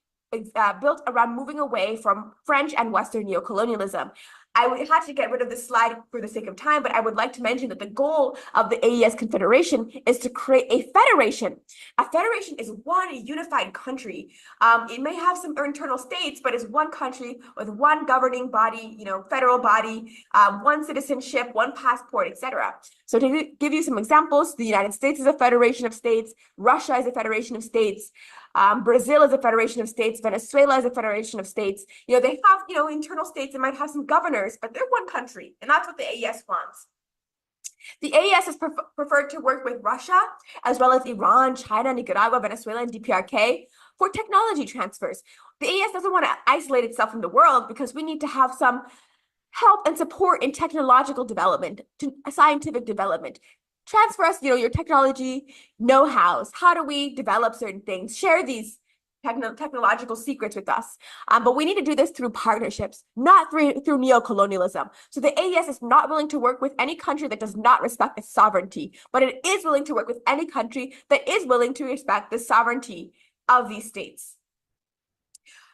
built around moving away from French and Western neocolonialism. I would have to get rid of this slide for the sake of time, but I would like to mention that the goal of the AES Confederation is to create a federation. A federation is one unified country. It may have some internal states, but it's one country with one governing body, federal body, one citizenship, one passport, etc. So to give you some examples, the United States is a federation of states, Russia is a federation of states, Brazil is a federation of states, Venezuela is a federation of states. They have, internal states that might have some governors, but they're one country, and that's what the AES wants. The AES has preferred to work with Russia, as well as Iran, China, Nicaragua, Venezuela, and DPRK for technology transfers. The AES doesn't want to isolate itself from the world because we need to have some help and support in technological development, scientific development. Transfer us, your technology know-hows. How do we develop certain things? Share these technological secrets with us. But we need to do this through partnerships, not through neocolonialism. So the AES is not willing to work with any country that does not respect its sovereignty, but it is willing to work with any country that is willing to respect the sovereignty of these states.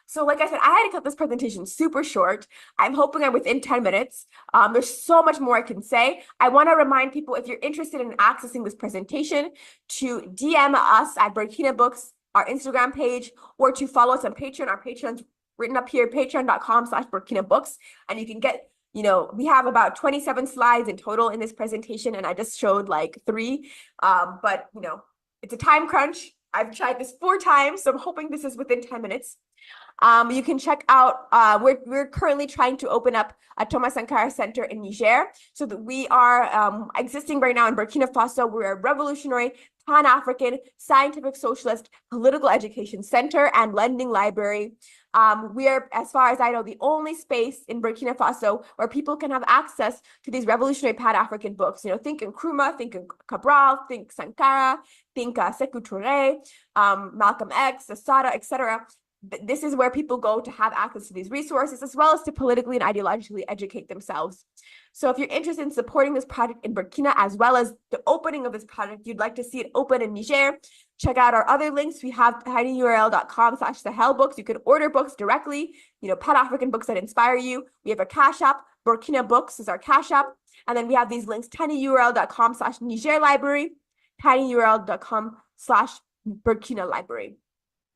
So like I said, I had to cut this presentation super short. I'm hoping I'm within 10 minutes. There's so much more I can say. I want to remind people, if you're interested in accessing this presentation, to DM us at Burkina Books, our Instagram page, or to follow us on Patreon. Our Patreon's written up here, patreon.com/Burkina Books. And you can get, we have about 27 slides in total in this presentation, and I just showed like 3. But, it's a time crunch. I've tried this 4 times, so I'm hoping this is within 10 minutes. You can check out, we're currently trying to open up a Thomas Sankara Center in Niger, so that we are existing right now in Burkina Faso. We're a revolutionary, pan-African, scientific, socialist, political education center and lending library. We are, as far as I know, the only space in Burkina Faso where people can have access to these revolutionary pan-African books. Think Nkrumah, think Cabral, think Sankara, think Sekou Touré, Malcolm X, Assata, etc. This is where people go to have access to these resources, as well as to politically and ideologically educate themselves. So if you're interested in supporting this project in Burkina, as well as the opening of this project, you'd like to see it open in Niger, check out our other links. We have tinyurl.com/SahelBooks. You can order books directly, Pan-African books that inspire you. We have a Cash App. Burkina Books is our Cash App. And then we have these links, tinyurl.com/Niger Library, tinyurl.com/Burkina Library.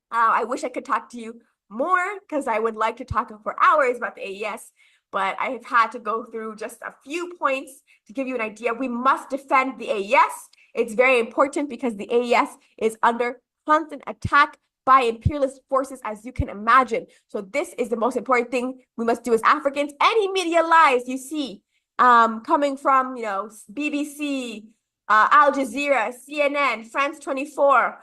I wish I could talk to you more, because I would like to talk for hours about the AES, but I have had to go through just a few points to give you an idea. We must defend the AES. It's very important because the AES is under constant attack by imperialist forces, as you can imagine. So this is the most important thing we must do as Africans. Any media lies you see coming from, BBC, Al Jazeera, CNN, France 24,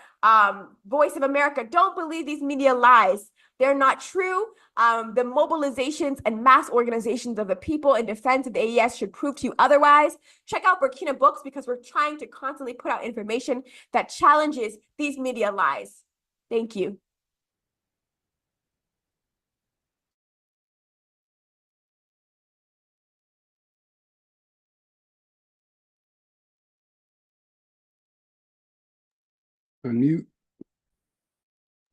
Voice of America. Don't believe these media lies. They're not true. The mobilizations and mass organizations of the people in defense of the AES should prove to you otherwise. Check out Burkina Books, because we're trying to constantly put out information that challenges these media lies. Thank you. Unmute.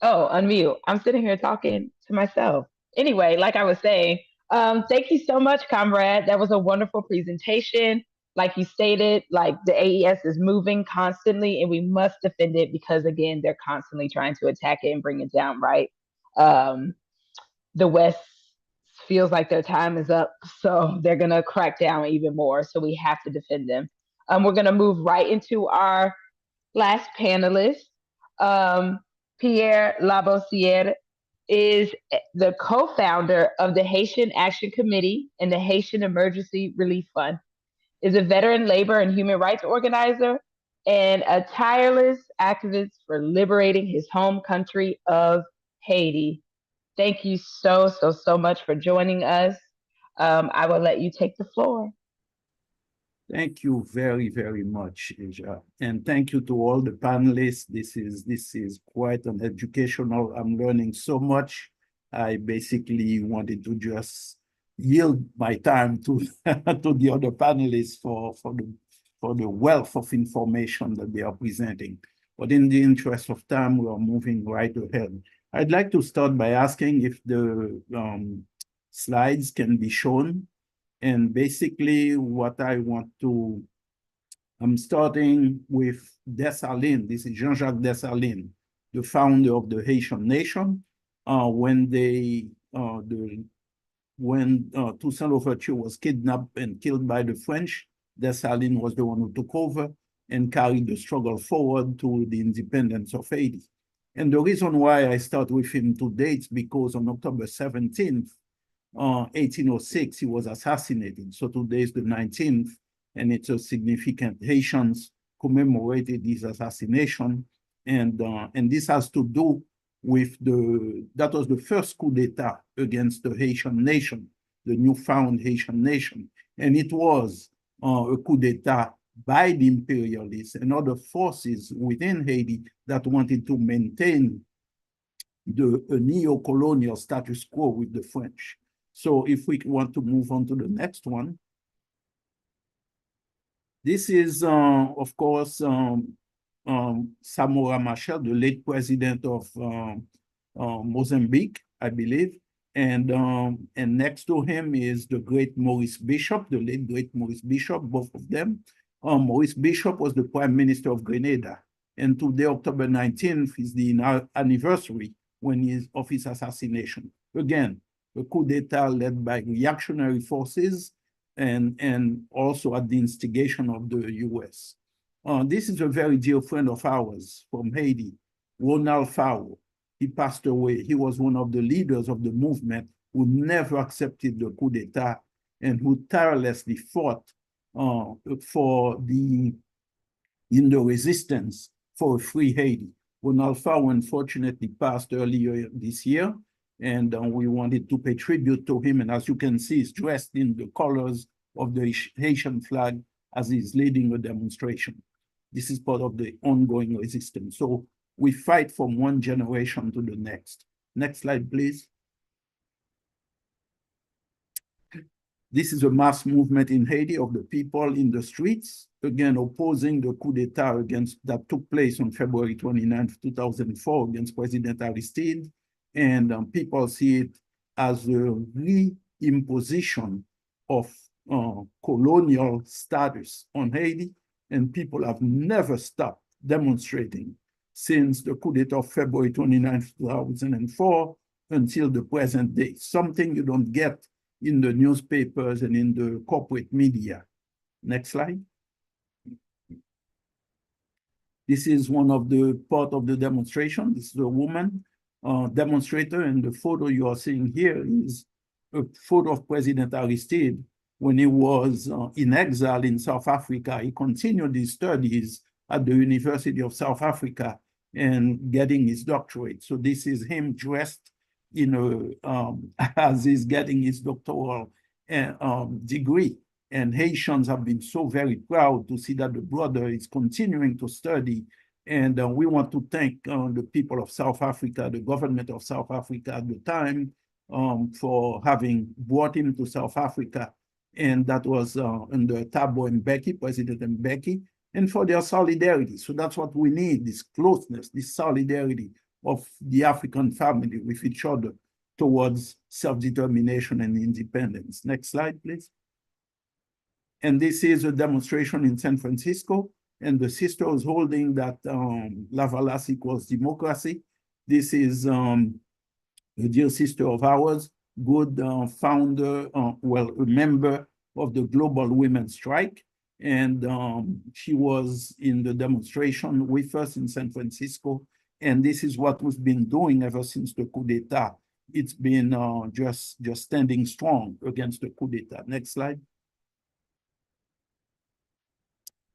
Oh, unmute. I'm sitting here talking to myself. Anyway, like I was saying, thank you so much, comrade. That was a wonderful presentation. Like you stated, like the AES is moving constantly, and we must defend it, because again, they're constantly trying to attack it and bring it down, right? The West feels like their time is up, so they're gonna crack down even more. So we have to defend them. We're gonna move right into our last panelist. Pierre Labossiere is the co-founder of the Haitian Action Committee and the Haitian Emergency Relief Fund, is a veteran labor and human rights organizer, and a tireless activist for liberating his home country of Haiti. Thank you so much for joining us. I will let you take the floor. Thank you very, very much, Asia. And thank you to all the panelists. This is quite an educational. I'm learning so much. I basically wanted to just yield my time to, to the other panelists for the wealth of information that they are presenting. But in the interest of time, we are moving right ahead. I'd like to start by asking if the slides can be shown. And basically what I want to, I'm starting with Dessalines. This is Jean-Jacques Dessalines, the founder of the Haitian nation. When Toussaint Louverture was kidnapped and killed by the French, Dessalines was the one who took over and carried the struggle forward to the independence of Haiti. And the reason why I start with him today is because on October 17th, 1806, he was assassinated. So today is the 19th, and it's a significant. Haitians commemorated his assassination. And this has to do with that was the first coup d'etat against the Haitian nation, the newfound Haitian nation. And it was a coup d'etat by the imperialists and other forces within Haiti that wanted to maintain the neo-colonial status quo with the French. So if we want to move on to the next one, this is, of course, Samora Machel, the late president of Mozambique, I believe. And next to him is the great Maurice Bishop, the late great Maurice Bishop, both of them. Maurice Bishop was the prime minister of Grenada. And today, October 19th, is the anniversary of his assassination. Again, a coup d'etat led by reactionary forces and also at the instigation of the US. This is a very dear friend of ours from Haiti, Ronald Farrow. He passed away. He was one of the leaders of the movement who never accepted the coup d'etat and who tirelessly fought in the resistance for a free Haiti. Ronald Farrow unfortunately passed earlier this year, and we wanted to pay tribute to him. And as you can see, he's dressed in the colors of the Haitian flag as he's leading a demonstration. This is part of the ongoing resistance. So we fight from one generation to the next. Next slide, please. This is a mass movement in Haiti of the people in the streets, again, opposing the coup d'etat that took place on February 29th, 2004 against President Aristide. And people see it as a reimposition of colonial status on Haiti. And people have never stopped demonstrating since the coup d'etat of February 29th, 2004 until the present day. Something you don't get in the newspapers and in the corporate media. Next slide. This is one of the part of the demonstration. This is a woman demonstrator, and the photo you are seeing here is a photo of President Aristide when he was in exile in South Africa. He continued his studies at the University of South Africa and getting his doctorate. So this is him dressed as he's getting his doctoral degree. And Haitians have been so very proud to see that the brother is continuing to study. And we want to thank the people of South Africa, the government of South Africa at the time, for having brought him to South Africa. And that was under Thabo Mbeki, President Mbeki, and for their solidarity. So that's what we need, this closeness, this solidarity of the African family with each other towards self-determination and independence. Next slide, please. And this is a demonstration in San Francisco, and the sister is holding that Lavalas equals democracy. This is a dear sister of ours, good founder, a member of the Global Women's Strike. And she was in the demonstration with us in San Francisco. And this is what we've been doing ever since the coup d'etat. It's been just standing strong against the coup d'etat. Next slide.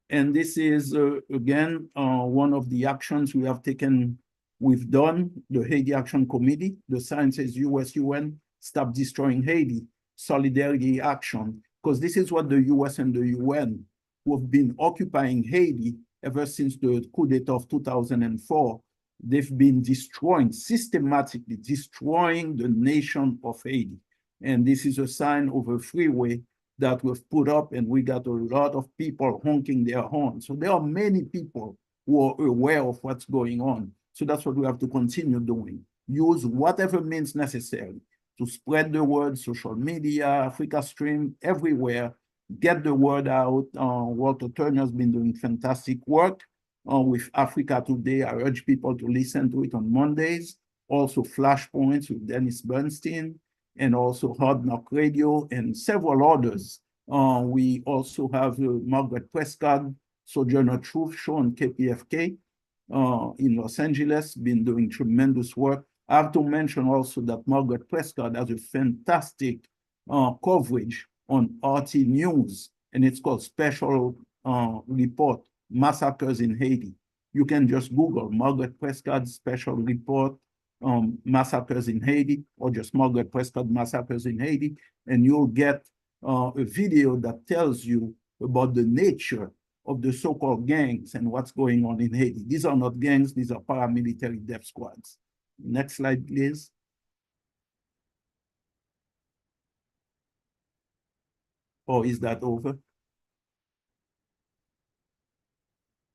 And this is, again, one of the actions we have taken, we've done, the Haiti Action Committee, the sign says US-UN, stop destroying Haiti, solidarity action, because this is what the US and the UN who have been occupying Haiti ever since the coup d'etat of 2004. They've been systematically destroying the nation of Haiti. And this is a sign of a freeway that we've put up, and we got a lot of people honking their horns. So there are many people who are aware of what's going on. So that's what we have to continue doing. Use whatever means necessary to spread the word, social media, Africa Stream, everywhere, get the word out. Walter Turner has been doing fantastic work with Africa Today. I urge people to listen to it on Mondays. Also Flashpoints with Dennis Bernstein, and also Hard Knock Radio and several others. We also have Margaret Prescott, Sojourner Truth Show on KPFK in Los Angeles, been doing tremendous work. I have to mention also that Margaret Prescott has a fantastic coverage on RT News, and it's called Special Report, Massacres in Haiti. You can just Google Margaret Prescott Special Report, Massacres in Haiti, or just Margaret Prescott Massacres in Haiti, and you'll get a video that tells you about the nature of the so-called gangs and what's going on in Haiti. These are not gangs, these are paramilitary death squads. Next slide, please. Or is that over?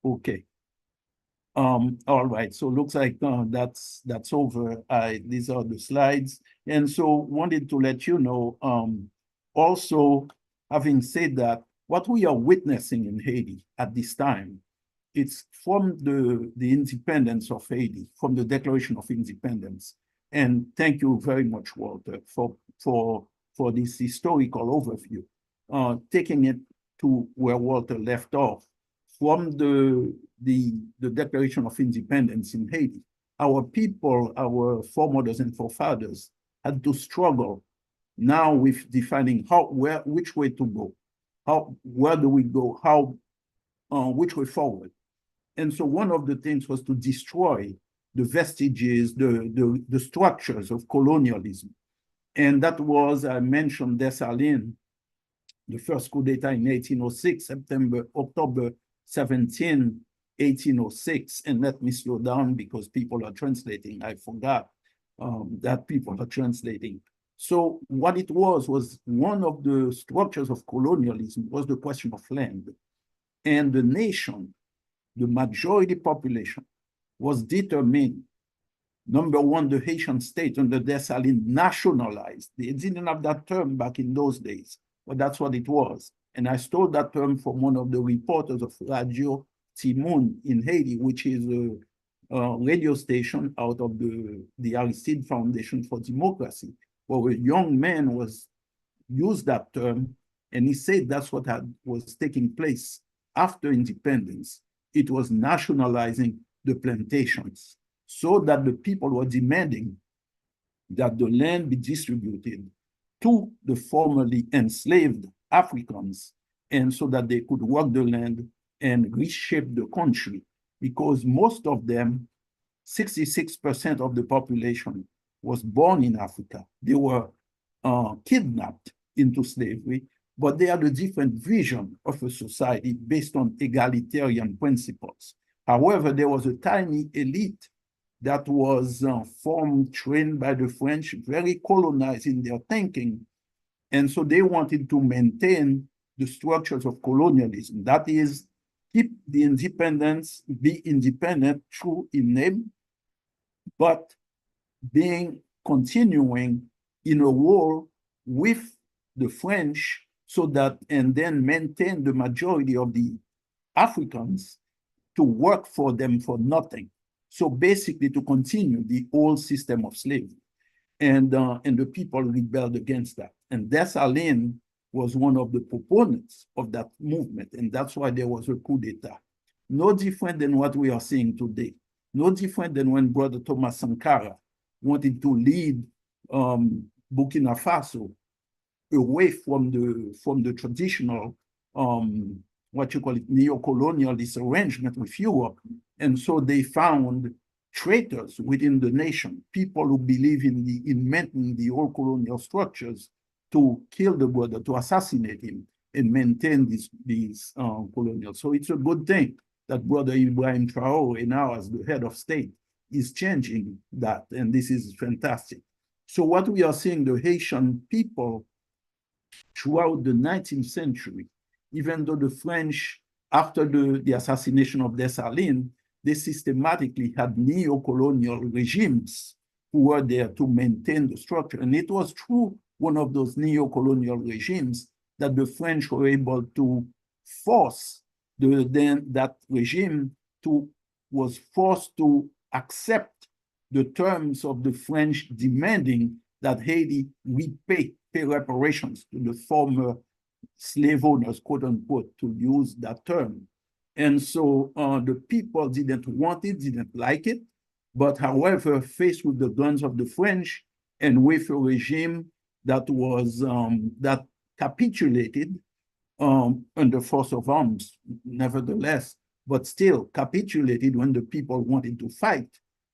Okay. All right, so looks like that's over. These are the slides. And so wanted to let you know, also having said that, what we are witnessing in Haiti at this time, it's from the independence of Haiti, from the Declaration of Independence. And thank you very much, Walter, for this historical overview, taking it to where Walter left off. From the Declaration of Independence in Haiti, our people, our foremothers and forefathers had to struggle now with defining which way to go, where do we go, which way forward. And so one of the things was to destroy the vestiges, the structures of colonialism. And that was, I mentioned Dessalines, the first coup d'etat in 1806, October 17, 1806. And let me slow down because people are translating. I forgot that people are translating. So what it was one of the structures of colonialism was the question of land. And the nation, the majority population, was determined. Number one, the Haitian state under Dessalines nationalized. They didn't have that term back in those days, but that's what it was. And I stole that term from one of the reporters of Radio Timoun in Haiti, which is a radio station out of the Aristide Foundation for Democracy, where a young man used that term, and he said that's what was taking place after independence. It was nationalizing the plantations so that the people were demanding that the land be distributed to the formerly enslaved Africans, and so that they could work the land and reshape the country, because most of them, 66% of the population, was born in Africa. They were kidnapped into slavery, but they had a different vision of a society based on egalitarian principles. However, there was a tiny elite that was formed, trained by the French, very colonized in their thinking. And so they wanted to maintain the structures of colonialism. That is, keep the independence, be independent, true in name, but continuing in a war with the French, so that, and then maintain the majority of the Africans to work for them for nothing. So basically to continue the old system of slavery. And the people rebelled against that. And Dessalines was one of the proponents of that movement. And that's why there was a coup d'etat. No different than what we are seeing today. No different than when Brother Thomas Sankara wanted to lead Burkina Faso away from the traditional, what you call it, neo-colonialist arrangement with Europe. And so they found traitors within the nation, people who believe in maintaining the old colonial structures, to kill the brother, to assassinate him. and maintain these colonial. So it's a good thing that Brother Ibrahim Traoré, now as the head of state, is changing that, and this is fantastic. So what we are seeing, the Haitian people throughout the 19th century, even though the French, after the assassination of Dessalines, they systematically had neo-colonial regimes who were there to maintain the structure. And it was through one of those neo-colonial regimes that the French were able to force that regime was forced to accept the terms of the French demanding that Haiti pay reparations to the former slave owners, quote unquote, to use that term. And so the people didn't want it, didn't like it, but however, faced with the guns of the French and with a regime that was that capitulated under force of arms, nevertheless, but still capitulated when the people wanted to fight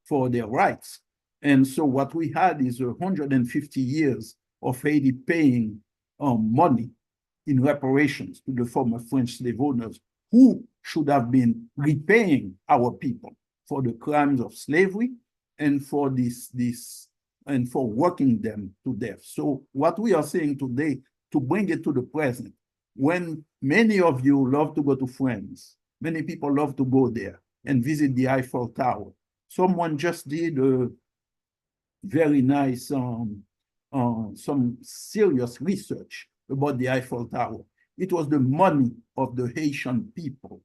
for their rights. And so what we had is 150 years of Haiti paying money in reparations to the former French slave owners who should have been repaying our people for the crimes of slavery and for and for working them to death. So what we are saying today, to bring it to the present, when many of you love to go to France, many people love to go there and visit the Eiffel Tower. Someone just did a very nice, some serious research about the Eiffel Tower. It was the money of the Haitian people,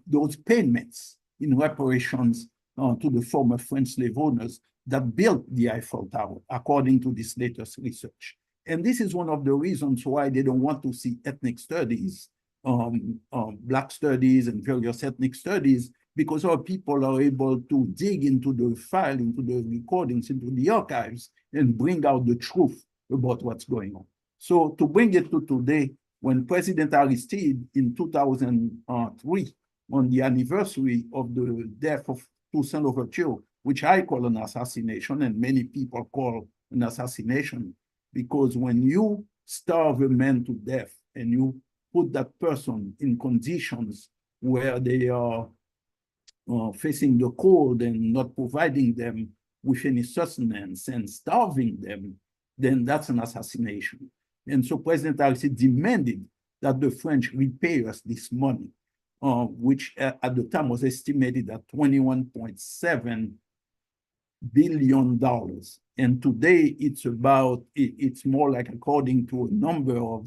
those payments in reparations to the former French slave owners that built the Eiffel Tower, according to this latest research. And this is one of the reasons why they don't want to see ethnic studies, Black studies and various ethnic studies, because our people are able to dig into the file, into the recordings, into the archives, and bring out the truth about what's going on. So to bring it to today, when President Aristide in 2003, on the anniversary of the death of Toussaint Louverture, which I call an assassination and many people call an assassination, because when you starve a man to death and you put that person in conditions where they are facing the cold and not providing them with any sustenance and starving them, then that's an assassination. And so President Aristide demanded that the French repay us this money, which at the time was estimated at $21.7 billion. And today it's more like, according to a number of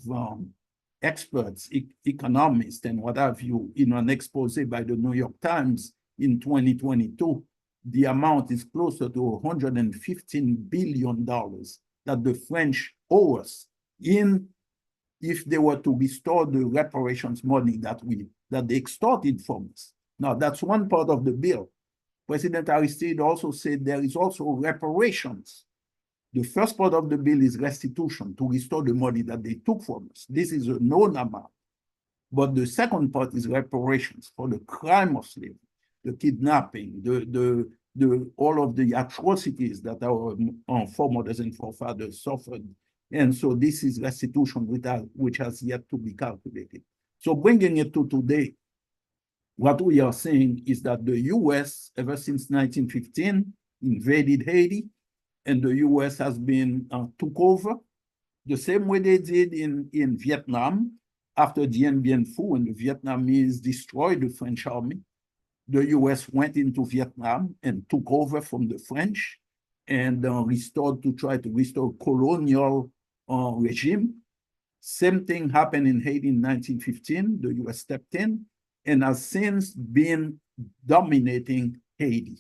experts, economists and what have you, in an expose by the New York Times in 2022, the amount is closer to $115 billion that the French owe us if they were to restore the reparations money that they extorted from us. Now, that's one part of the bill. President Aristide also said there is also reparations. The first part of the bill is restitution, to restore the money that they took from us. This is a known amount. But the second part is reparations for the crime of slavery, the kidnapping, all of the atrocities that our foremothers and forefathers suffered. And so this is restitution which has yet to be calculated. So bringing it to today, what we are saying is that the US, ever since 1915, invaded Haiti, and the US has been took over the same way they did in Vietnam after Dien Bien Phu, when the Vietnamese destroyed the French army. The US went into Vietnam and took over from the French and try to restore colonial regime. Same thing happened in Haiti in 1915. The US stepped in and has since been dominating Haiti.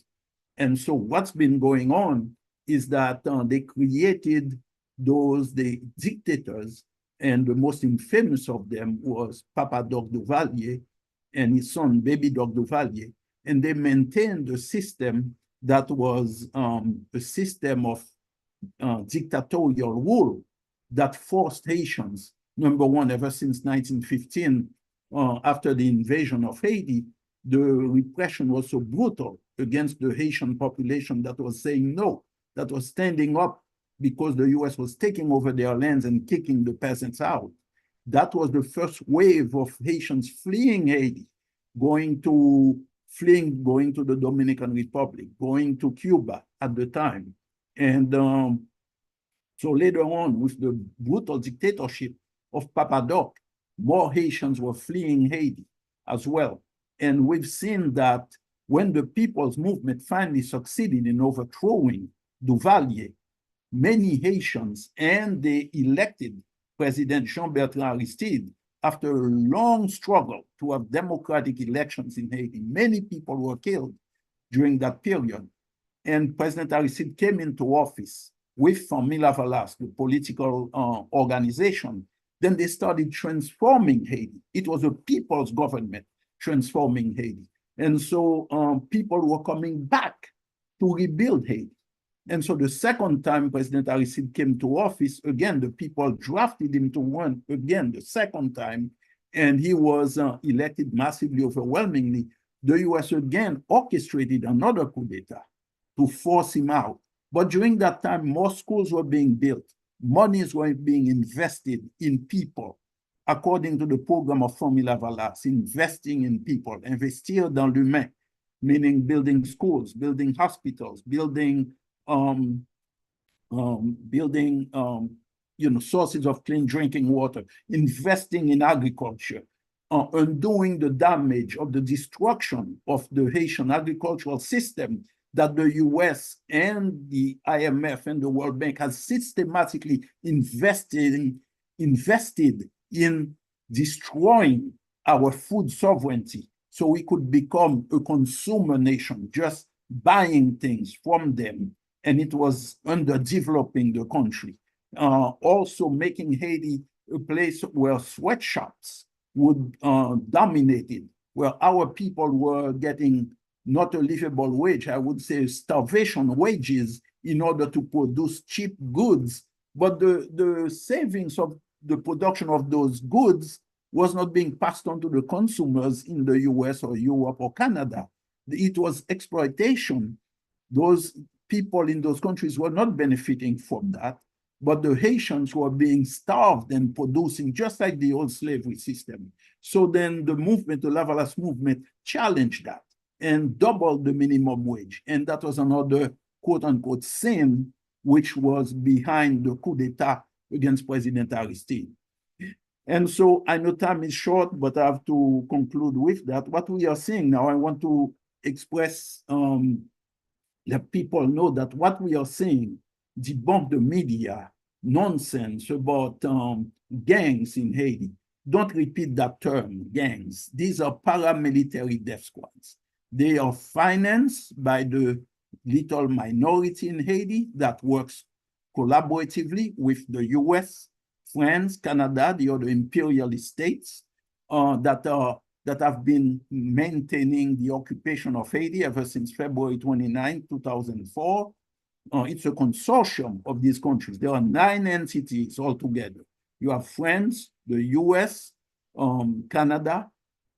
And so what's been going on is that they created the dictators, and the most infamous of them was Papa Doc Duvalier and his son, Baby Doc Duvalier. And they maintained a system that was a system of dictatorial rule that forced Haitians, number one, ever since 1915, after the invasion of Haiti, the repression was so brutal against the Haitian population that was saying no, that was standing up because the US was taking over their lands and kicking the peasants out. That was the first wave of Haitians fleeing Haiti, going to the Dominican Republic, going to Cuba at the time. And so later on, with the brutal dictatorship of Papa Doc, more Haitians were fleeing Haiti as well. And we've seen that when the people's movement finally succeeded in overthrowing Duvalier, many Haitians and the elected President Jean-Bertrand Aristide, after a long struggle to have democratic elections in Haiti, many people were killed during that period. And President Aristide came into office with Famille Lavalas, the political organization. Then they started transforming Haiti. It was a people's government transforming Haiti. And so people were coming back to rebuild Haiti. And so the second time President Aristide came to office, again, the people drafted him to run again the second time, and he was elected massively, overwhelmingly. The US again orchestrated another coup d'etat to force him out. But during that time, more schools were being built. Monies were being invested in people, according to the program of Famille Lavalas, investing in people, investir dans l'humain, meaning building schools, building hospitals, building sources of clean drinking water, investing in agriculture, undoing the damage of the destruction of the Haitian agricultural system that the US and the IMF and the World Bank has systematically invested in destroying our food sovereignty so we could become a consumer nation, just buying things from them. And it was underdeveloping the country. Also making Haiti a place where sweatshops would dominate it, where our people were getting not a livable wage, I would say starvation wages in order to produce cheap goods. But the savings of the production of those goods was not being passed on to the consumers in the US or Europe or Canada. It was exploitation. Those people in those countries were not benefiting from that, but the Haitians were being starved and producing just like the old slavery system. So then the movement, the Lavalas movement, challenged that and doubled the minimum wage. And that was another quote unquote sin which was behind the coup d'etat against President Aristide. And so I know time is short, but I have to conclude with that. What we are seeing now, I want to express, let people know that what we are seeing debunk the media nonsense about gangs in Haiti. Don't repeat that term, gangs. These are paramilitary death squads. They are financed by the little minority in Haiti that works collaboratively with the US, France, Canada, the other imperialist states that have been maintaining the occupation of Haiti ever since February 29, 2004. It's a consortium of these countries. There are 9 entities altogether. You have France, the US, Canada,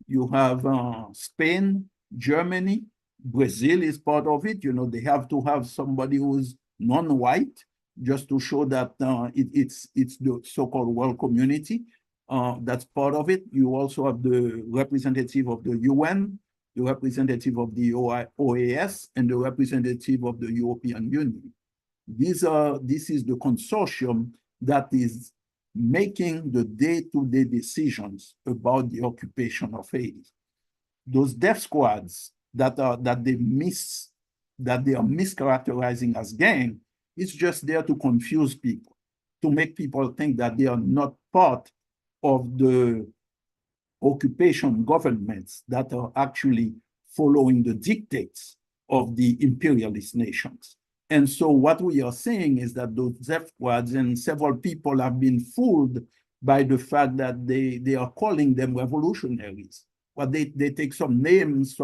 you have Spain, Germany, Brazil is part of it. You know, they have to have somebody who's non-white just to show that it's the so-called world community. That's part of it. You also have the representative of the UN, the representative of the OAS, and the representative of the European Union. This is the consortium that is making the day-to-day decisions about the occupation of Haiti. Those death squads that they are mischaracterizing as gang, it's just there to confuse people, to make people think that they are not part of the occupation governments that are actually following the dictates of the imperialist nations. And so what we are saying is that those death squads, and several people have been fooled by the fact that they are calling them revolutionaries. But they take some names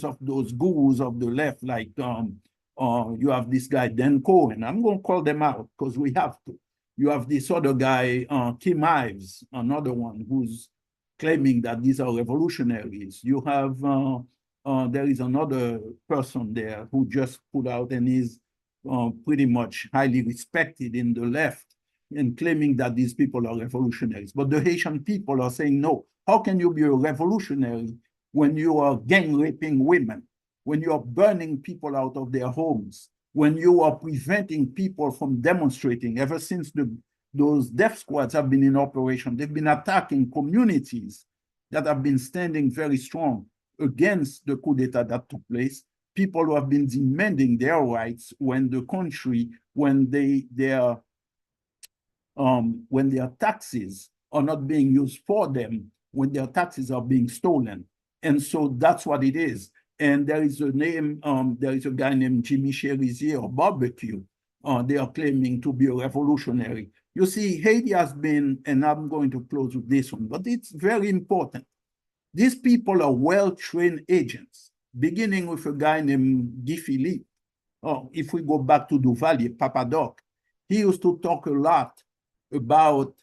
of those gurus of the left, like you have this guy, Dan Cohen. I'm going to call them out because we have to. You have this other guy, Kim Ives, another one who's claiming that these are revolutionaries. You have, there is another person there who just put out and is pretty much highly respected in the left, and claiming that these people are revolutionaries. But the Haitian people are saying, no, how can you be a revolutionary when you are gang raping women, when you are burning people out of their homes, when you are preventing people from demonstrating? Ever since those death squads have been in operation, they've been attacking communities that have been standing very strong against the coup d'etat that took place, people who have been demanding their rights when the country, when their taxes are not being used for them, when their taxes are being stolen. And so that's what it is. And there is a guy named Jimmy Cherizier or Barbecue. They are claiming to be a revolutionary. You see, Haiti has been, and I'm going to close with this one, but it's very important. These people are well-trained agents, beginning with a guy named Guy Philippe. If we go back to Duvalier, Papa Doc, he used to talk a lot about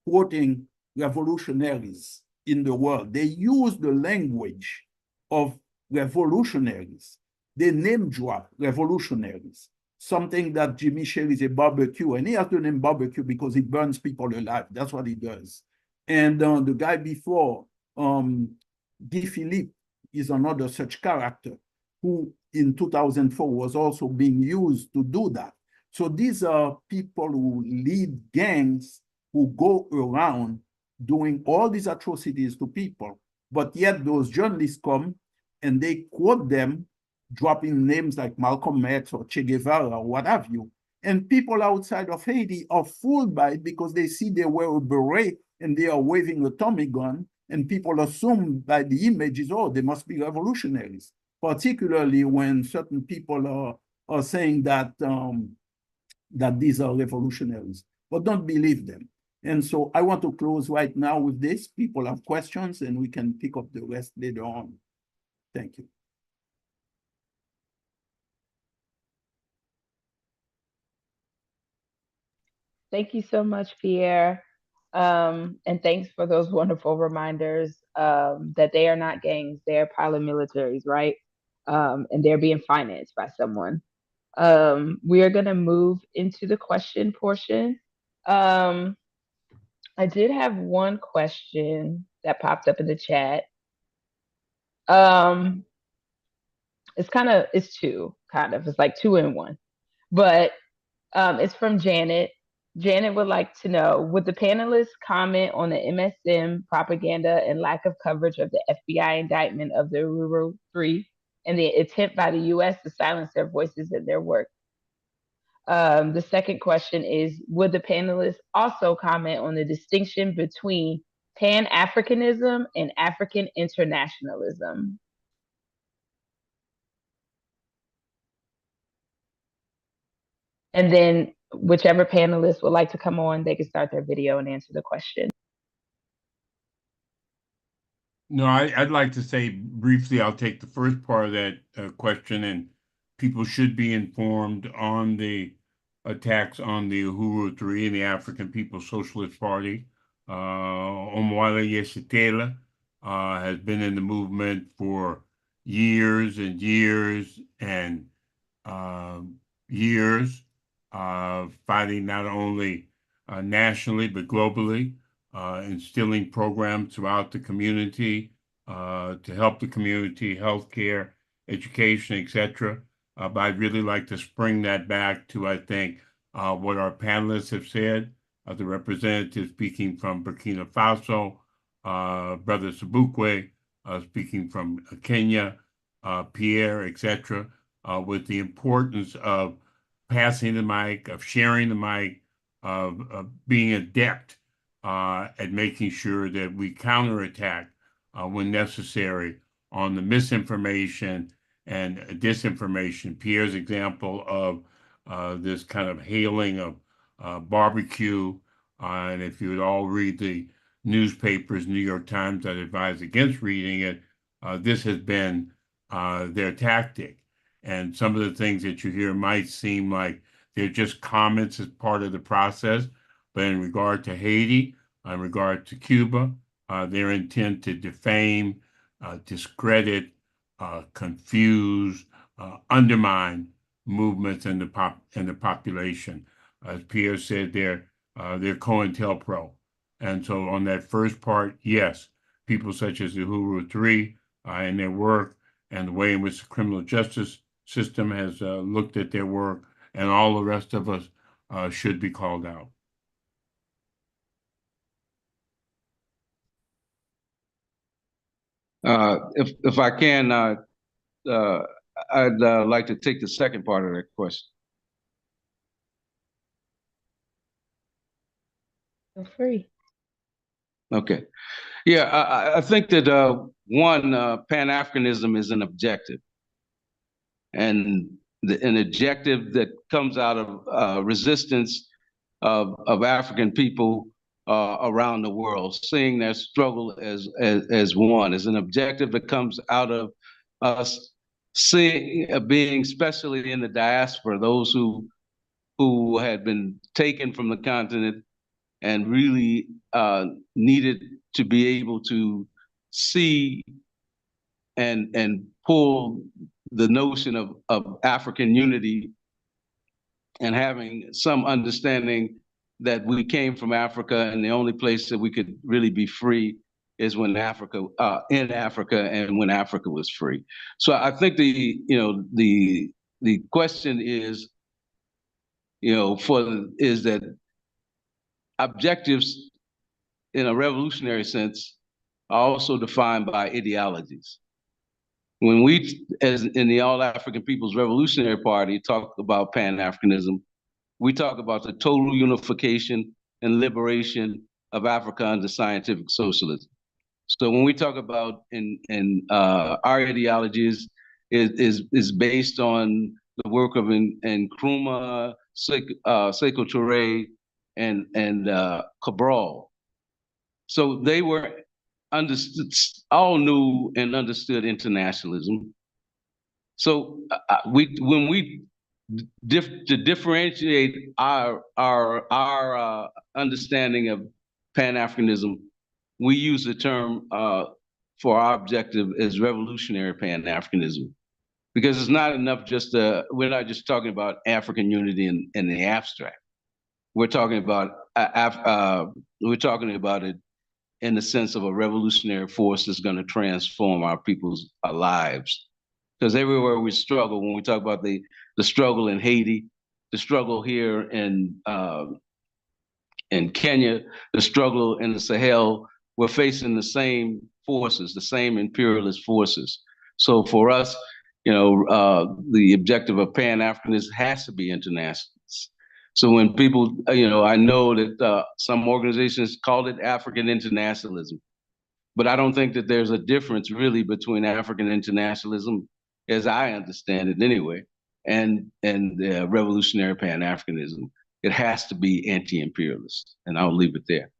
quoting revolutionaries in the world. They use the language of revolutionaries. They name drop revolutionaries, something that Jimmy Shell is a barbecue, and he has the name barbecue because he burns people alive. That's what he does. And the guy before, Guy Philippe, is another such character who in 2004 was also being used to do that. So these are people who lead gangs who go around doing all these atrocities to people. But yet those journalists come and they quote them, dropping names like Malcolm X or Che Guevara or what have you. And people outside of Haiti are fooled by it because they see they wear a beret and they are waving a Tommy gun, and people assume by the images, oh, they must be revolutionaries, particularly when certain people are saying that, that these are revolutionaries. But don't believe them. And so I want to close right now with this. People have questions and we can pick up the rest later on. Thank you. Thank you so much, Pierre. And thanks for those wonderful reminders that they are not gangs, they are paramilitaries, right? And they're being financed by someone. We are going to move into the question portion. I did have one question that popped up in the chat. It's two, kind of. It's like two in one. But it's from Janet. Janet would like to know, would the panelists comment on the MSM propaganda and lack of coverage of the FBI indictment of the Oruro 3 and the attempt by the U.S. to silence their voices in their work? The second question is, would the panelists also comment on the distinction between pan-Africanism and African internationalism? And then whichever panelist would like to come on, they can start their video and answer the question. No, I'd like to say briefly, I'll take the first part of that question, and people should be informed on the attacks on the Uhuru 3 and the African People's Socialist Party. Omwale Yeshitela has been in the movement for years and years and years, fighting not only nationally but globally, instilling programs throughout the community to help the community, healthcare, education, etc. But I'd really like to spring that back to, I think, what our panelists have said, the representative speaking from Burkina Faso, Brother Sabukwe speaking from Kenya, Pierre, etc., with the importance of passing the mic, of sharing the mic, of being adept at making sure that we counterattack when necessary on the misinformation and disinformation. Pierre's example of this kind of hailing of barbecue, and if you would all read the newspapers, New York Times, I'd advise against reading it. This has been their tactic. And some of the things that you hear might seem like they're just comments as part of the process. But in regard to Haiti, in regard to Cuba, their intent to defame, discredit, confuse, undermine movements in the population. As Pierre said, they're they're COINTELPRO. And so on that first part, yes, people such as the Uhuru Three and their work and the way in which the criminal justice system has looked at their work, and all the rest of us should be called out. If I can, I'd like to take the second part of that question. Feel free. Okay. Yeah, I think that one, Pan-Africanism is an objective, and an objective that comes out of resistance of African people around the world, seeing their struggle as one, as an objective that comes out of us seeing, being, especially in the diaspora, those who had been taken from the continent and really needed to be able to see and pull the notion of African unity, and having some understanding that we came from Africa, and the only place that we could really be free is when Africa, in Africa, and when Africa was free. So I think the question is, is that objectives in a revolutionary sense are also defined by ideologies. When we, as in the All African People's Revolutionary Party, talk about Pan-Africanism, we talk about the total unification and liberation of Africa under scientific socialism. So when we talk about our ideologies is based on the work of Nkrumah, Sekou Touré, and Cabral. So they were understood, all knew and understood internationalism. So when we differentiate our understanding of Pan-Africanism, we use the term for our objective as revolutionary Pan-Africanism, because it's not enough just we're not just talking about African unity in the abstract. We're talking about it in the sense of a revolutionary force that's going to transform our people's lives. Because everywhere we struggle, when we talk about the struggle in Haiti, the struggle here in Kenya, the struggle in the Sahel, we're facing the same forces, the same imperialist forces. So for us, the objective of Pan-Africanism has to be internationalist. So when people, I know that some organizations call it African internationalism, but I don't think that there's a difference really between African internationalism, as I understand it anyway, and revolutionary Pan-Africanism. It has to be anti-imperialist, and I'll leave it there.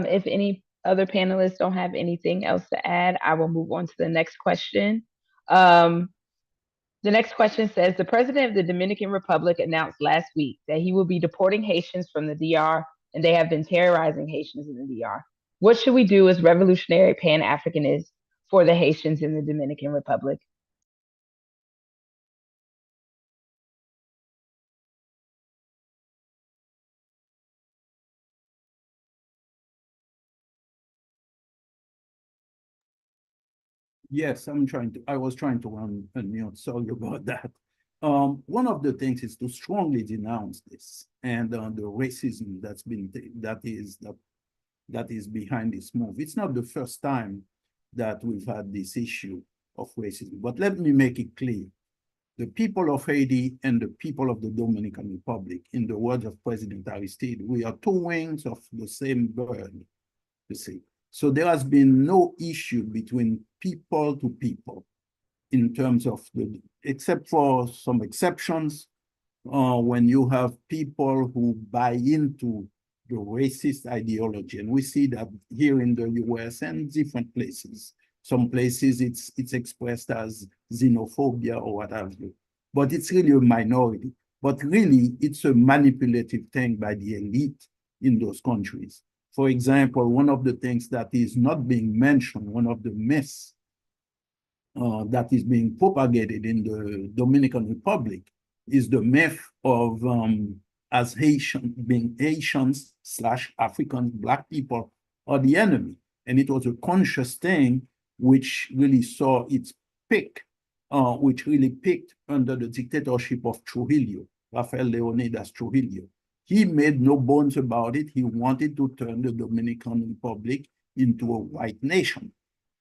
If any other panelists don't have anything else to add, I will move on to the next question. The next question says, the president of the Dominican Republic announced last week that he will be deporting Haitians from the DR, and they have been terrorizing Haitians in the DR. What should we do as revolutionary Pan-Africanists for the Haitians in the Dominican Republic? Yes, I was trying to unmute, sorry about that. One of the things is to strongly denounce this and the racism that is behind this move. It's not the first time that we've had this issue of racism, but let me make it clear. The people of Haiti and the people of the Dominican Republic, in the words of President Aristide, we are two wings of the same bird, you see. So there has been no issue between people to people in terms of except for some exceptions, when you have people who buy into the racist ideology. And we see that here in the US and different places. Some places it's expressed as xenophobia or what have you, but it's really a minority. But really, it's a manipulative thing by the elite in those countries. For example, one of the things that is not being mentioned, one of the myths that is being propagated in the Dominican Republic is the myth of as Haitian being Haitians / African Black people are the enemy. And it was a conscious thing which really saw its peak, which really peaked under the dictatorship of Trujillo, Rafael Leonidas Trujillo. He made no bones about it. He wanted to turn the Dominican Republic into a white nation.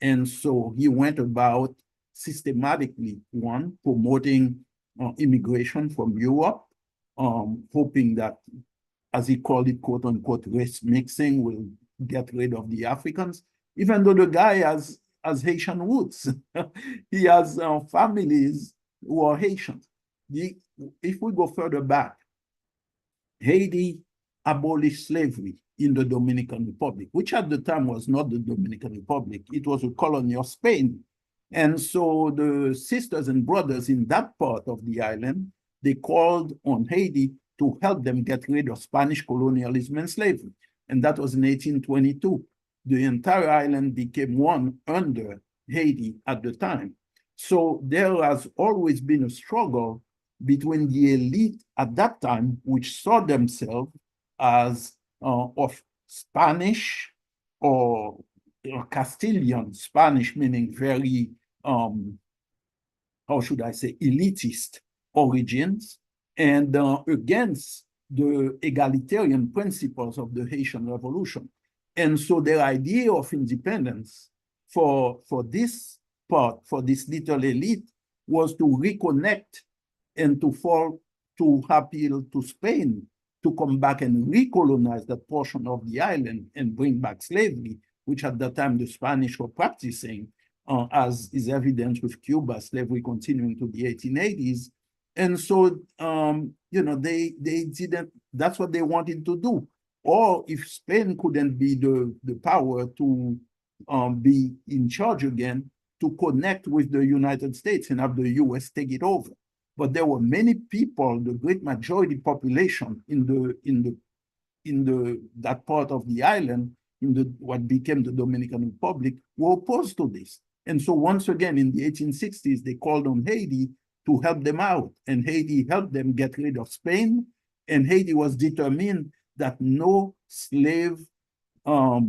And so he went about systematically, one, promoting immigration from Europe, hoping that, as he called it, quote unquote, race mixing will get rid of the Africans, even though the guy has Haitian roots. He has families who are Haitians. If we go further back, Haiti abolished slavery in the Dominican Republic, which at the time was not the Dominican Republic. It was a colony of Spain. And so the sisters and brothers in that part of the island, they called on Haiti to help them get rid of Spanish colonialism and slavery. And that was in 1822. The entire island became one under Haiti at the time. So there has always been a struggle between the elite at that time, which saw themselves as of Spanish or Castilian, Spanish meaning very, how should I say, elitist origins, and against the egalitarian principles of the Haitian Revolution. And so their idea of independence for this part, for this little elite, was to reconnect and to appeal to Spain to come back and recolonize that portion of the island and bring back slavery, which at that time the Spanish were practicing, as is evident with Cuba, slavery continuing to the 1880s. And so, you know, they didn't, that's what they wanted to do. Or if Spain couldn't be the power to be in charge again, to connect with the United States and have the US take it over. But there were many people, the great majority population in that part of the island, what became the Dominican Republic, were opposed to this. And so once again, in the 1860s, they called on Haiti to help them out. And Haiti helped them get rid of Spain. And Haiti was determined that no slave, I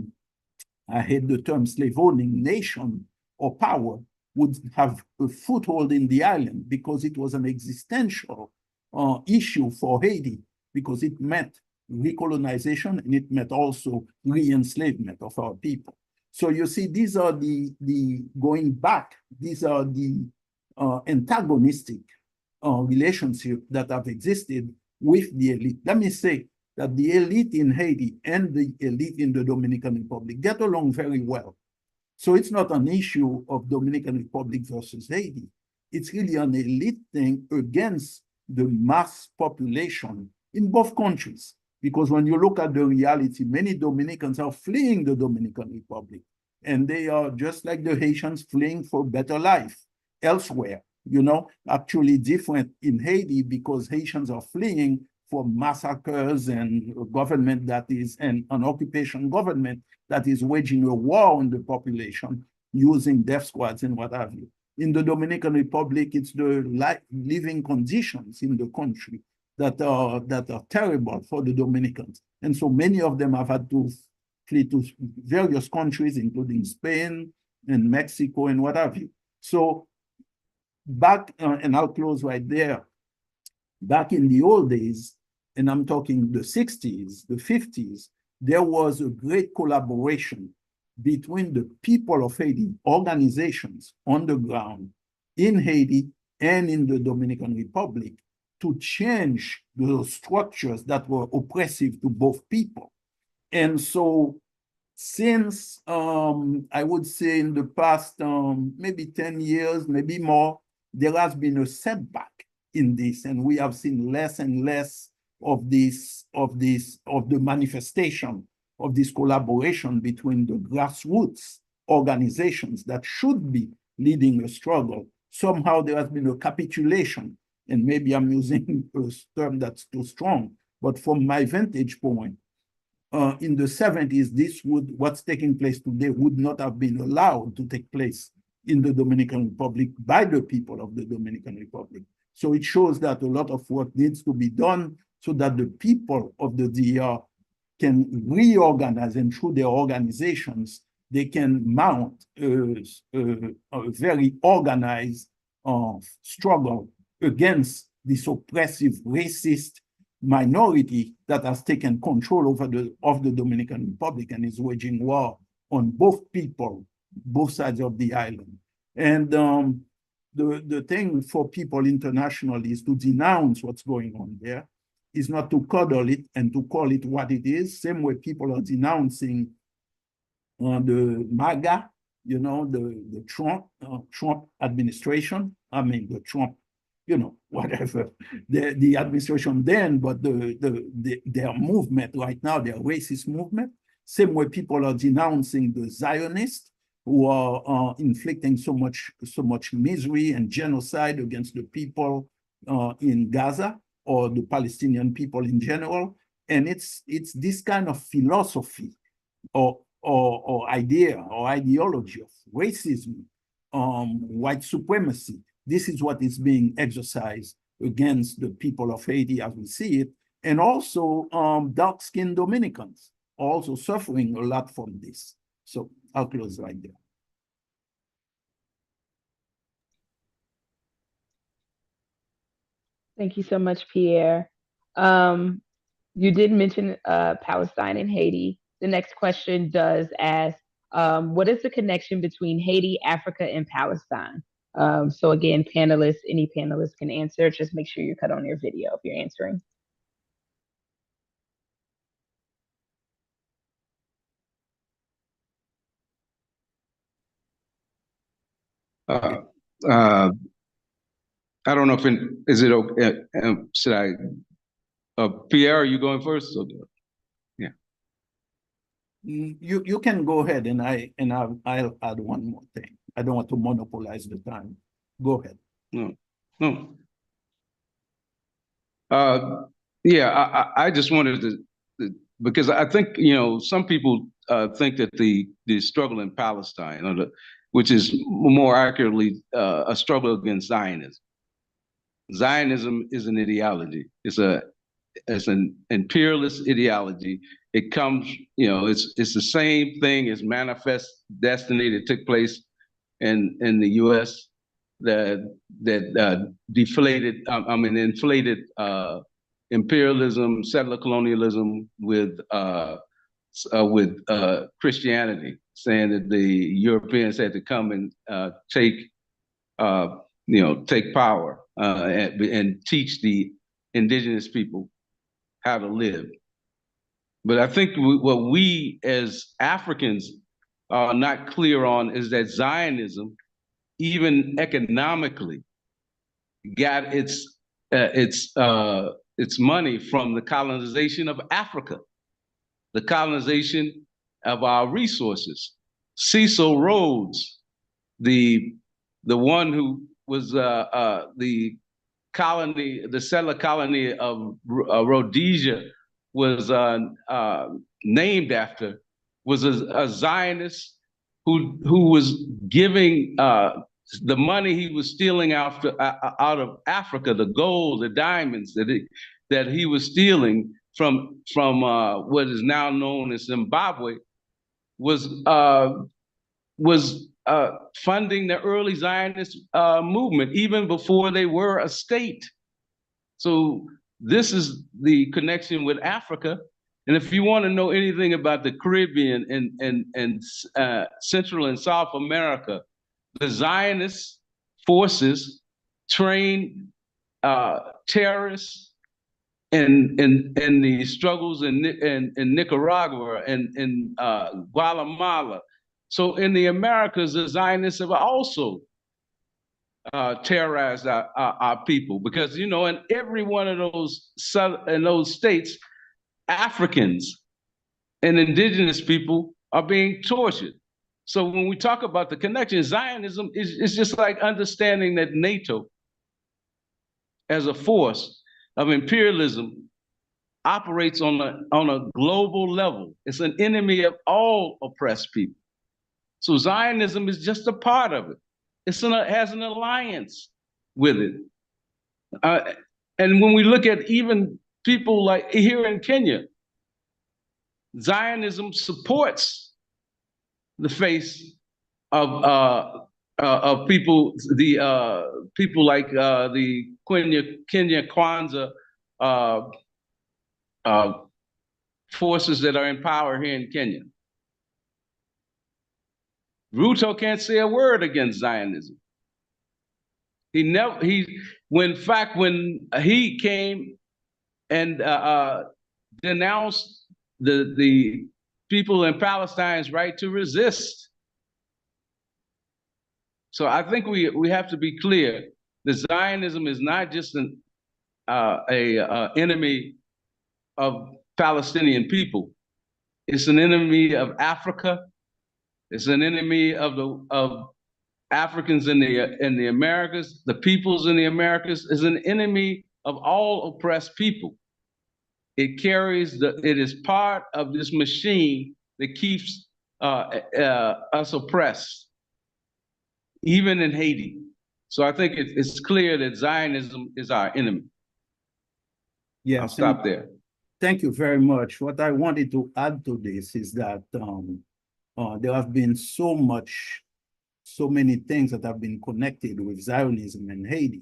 hate the term slave-owning nation or power would have a foothold in the island, because it was an existential issue for Haiti, because it meant recolonization and it meant also re-enslavement of our people. So you see, these are the going back, these are the antagonistic relationships that have existed with the elite. Let me say that the elite in Haiti and the elite in the Dominican Republic get along very well. So it's not an issue of Dominican Republic versus Haiti. It's really an elite thing against the mass population in both countries. Because when you look at the reality, many Dominicans are fleeing the Dominican Republic. And they are just like the Haitians fleeing for better life elsewhere. You know, actually different in Haiti, because Haitians are fleeing from massacres and a government that is, and an occupation government that is waging a war on the population using death squads and what have you. In the Dominican Republic, it's the living conditions in the country that are terrible for the Dominicans. And so many of them have had to flee to various countries, including Spain and Mexico and what have you. So back, and I'll close right there, back in the old days, and I'm talking the 60s, the 50s, there was a great collaboration between the people of Haiti, organizations on the ground in Haiti and in the Dominican Republic, to change the structures that were oppressive to both people. And so since, I would say in the past, maybe 10 years, maybe more, there has been a setback in this, and we have seen less and less of the manifestation of this collaboration between the grassroots organizations that should be leading a struggle. Somehow there has been a capitulation, and maybe I'm using a term that's too strong, but from my vantage point, in the 70s, what's taking place today would not have been allowed to take place in the Dominican Republic by the people of the Dominican Republic. So it shows that a lot of work needs to be done so that the people of the DR can reorganize, and through their organizations, they can mount a very organized struggle against this oppressive, racist minority that has taken control over of the Dominican Republic and is waging war on both people, both sides of the island. And the thing for people internationally is to denounce what's going on there, is not to coddle it and to call it what it is. Same way people are denouncing the MAGA, you know, the Trump administration. I mean, the Trump, you know, whatever, the administration then, but their movement right now, their racist movement. Same way people are denouncing the Zionists, who are inflicting so much misery and genocide against the people in Gaza, or the Palestinian people in general. And it's this kind of philosophy or idea or ideology of racism, white supremacy. This is what is being exercised against the people of Haiti as we see it. And also dark-skinned Dominicans are also suffering a lot from this. So I'll close right there. Thank you so much, Pierre. You did mention Palestine and Haiti. The next question does ask, what is the connection between Haiti, Africa, and Palestine? So again, panelists, any panelists can answer. Just make sure you cut on your video if you're answering. I don't know if is it okay? Should I? Pierre, are you going first? Yeah. You can go ahead, and I'll add one more thing. I don't want to monopolize the time. Go ahead. No. Yeah, I just wanted to, because I think, you know, some people think that the struggle in Palestine, which is more accurately a struggle against Zionism. Zionism is an ideology. It's an imperialist ideology. It comes, you know, it's the same thing as Manifest Destiny that took place in the U.S. that inflated imperialism, settler colonialism with Christianity, saying that the Europeans had to come and take power and teach the indigenous people how to live. But I think what we as Africans are not clear on is that Zionism, even economically, got its money from the colonization of Africa, the colonization of our resources. Cecil Rhodes, the one who was the settler colony of Rhodesia was named after, was a Zionist who was giving the money he was stealing out of Africa, the gold, the diamonds that he was stealing from what is now known as Zimbabwe, was funding the early Zionist movement, even before they were a state. So this is the connection with Africa. And if you want to know anything about the Caribbean and Central and South America, the Zionist forces train terrorists in the struggles in Nicaragua and in Guatemala. So in the Americas, the Zionists have also terrorized our people, because, you know, in every one of those states, Africans and indigenous people are being tortured. So when we talk about the connection, Zionism is just like understanding that NATO as a force of imperialism operates on a global level. It's an enemy of all oppressed people. So Zionism is just a part of it. It has an alliance with it. And when we look at even people like here in Kenya, Zionism supports the face of people, people like the Kenya Kwanzaa forces that are in power here in Kenya. Ruto can't say a word against Zionism. When he came and denounced the people in Palestine's right to resist. So I think we have to be clear that Zionism is not just an enemy of Palestinian people. It's an enemy of Africa. It's an enemy of Africans in the Americas, the peoples in the Americas. Is an enemy of all oppressed people. It is part of this machine that keeps us oppressed, even in Haiti. So I think it's clear that Zionism is our enemy. Yeah, I'll stop there. Thank you very much. What I wanted to add to this is that there have been so many things that have been connected with Zionism in Haiti.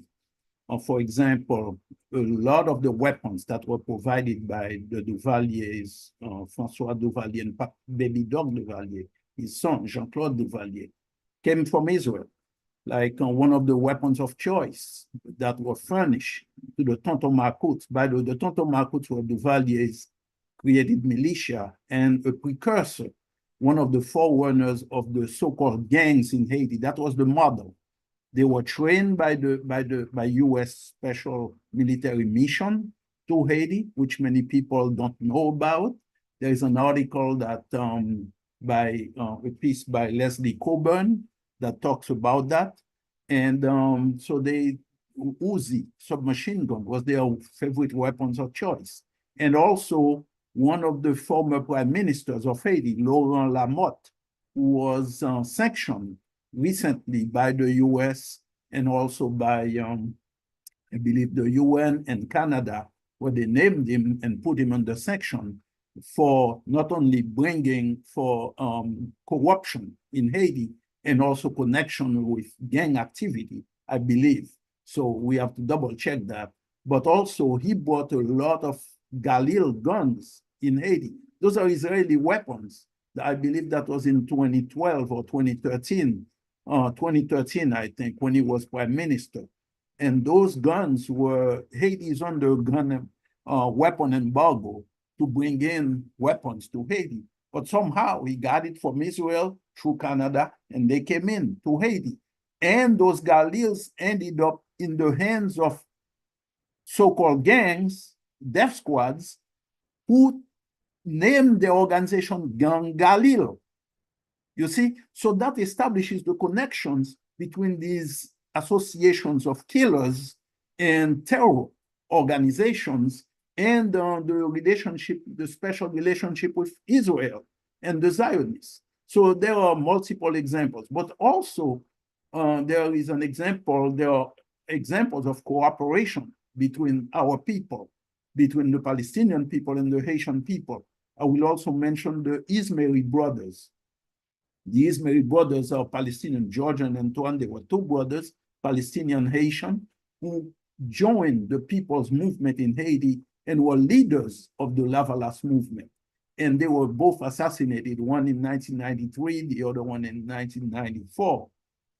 For example, a lot of the weapons that were provided by the Duvaliers, François Duvalier and baby dog Duvalier, his son, Jean-Claude Duvalier, came from Israel. Like one of the weapons of choice that were furnished to the Tonton Macoutes. By the way, the Tonton Macoutes were Duvaliers created militia and a precursor, one of the forerunners of the so-called gangs in Haiti. That was the model. They were trained by U.S. Special Military Mission to Haiti, which many people don't know about. There is an article that a piece by Leslie Coburn that talks about that. And so Uzi, submachine gun, was their favorite weapons of choice. And also one of the former prime ministers of Haiti, Laurent Lamotte, who was sanctioned recently by the US and also by, I believe, the UN and Canada, where they named him and put him under sanction for not only bringing for corruption in Haiti and also connection with gang activity, I believe. So we have to double check that. But also he bought a lot of Galil guns in Haiti. Those are Israeli weapons. I believe that was in 2012 or 2013. 2013, I think, when he was prime minister. And those guns were Haiti's under gun weapon embargo to bring in weapons to Haiti. But somehow he got it from Israel through Canada, and they came in to Haiti. And those Galils ended up in the hands of so-called gangs, death squads, who named the organization Gang Galil. You see, so that establishes the connections between these associations of killers and terror organizations and the special relationship with Israel and the Zionists. So there are multiple examples, but also there are examples of cooperation between our people, between the Palestinian people and the Haitian people. I will also mention the Ismaili brothers. The Ismaili brothers are Palestinian, Georgian and Antoine. They were two brothers, Palestinian Haitian, who joined the people's movement in Haiti and were leaders of the Lavalas movement. And they were both assassinated, one in 1993, the other one in 1994.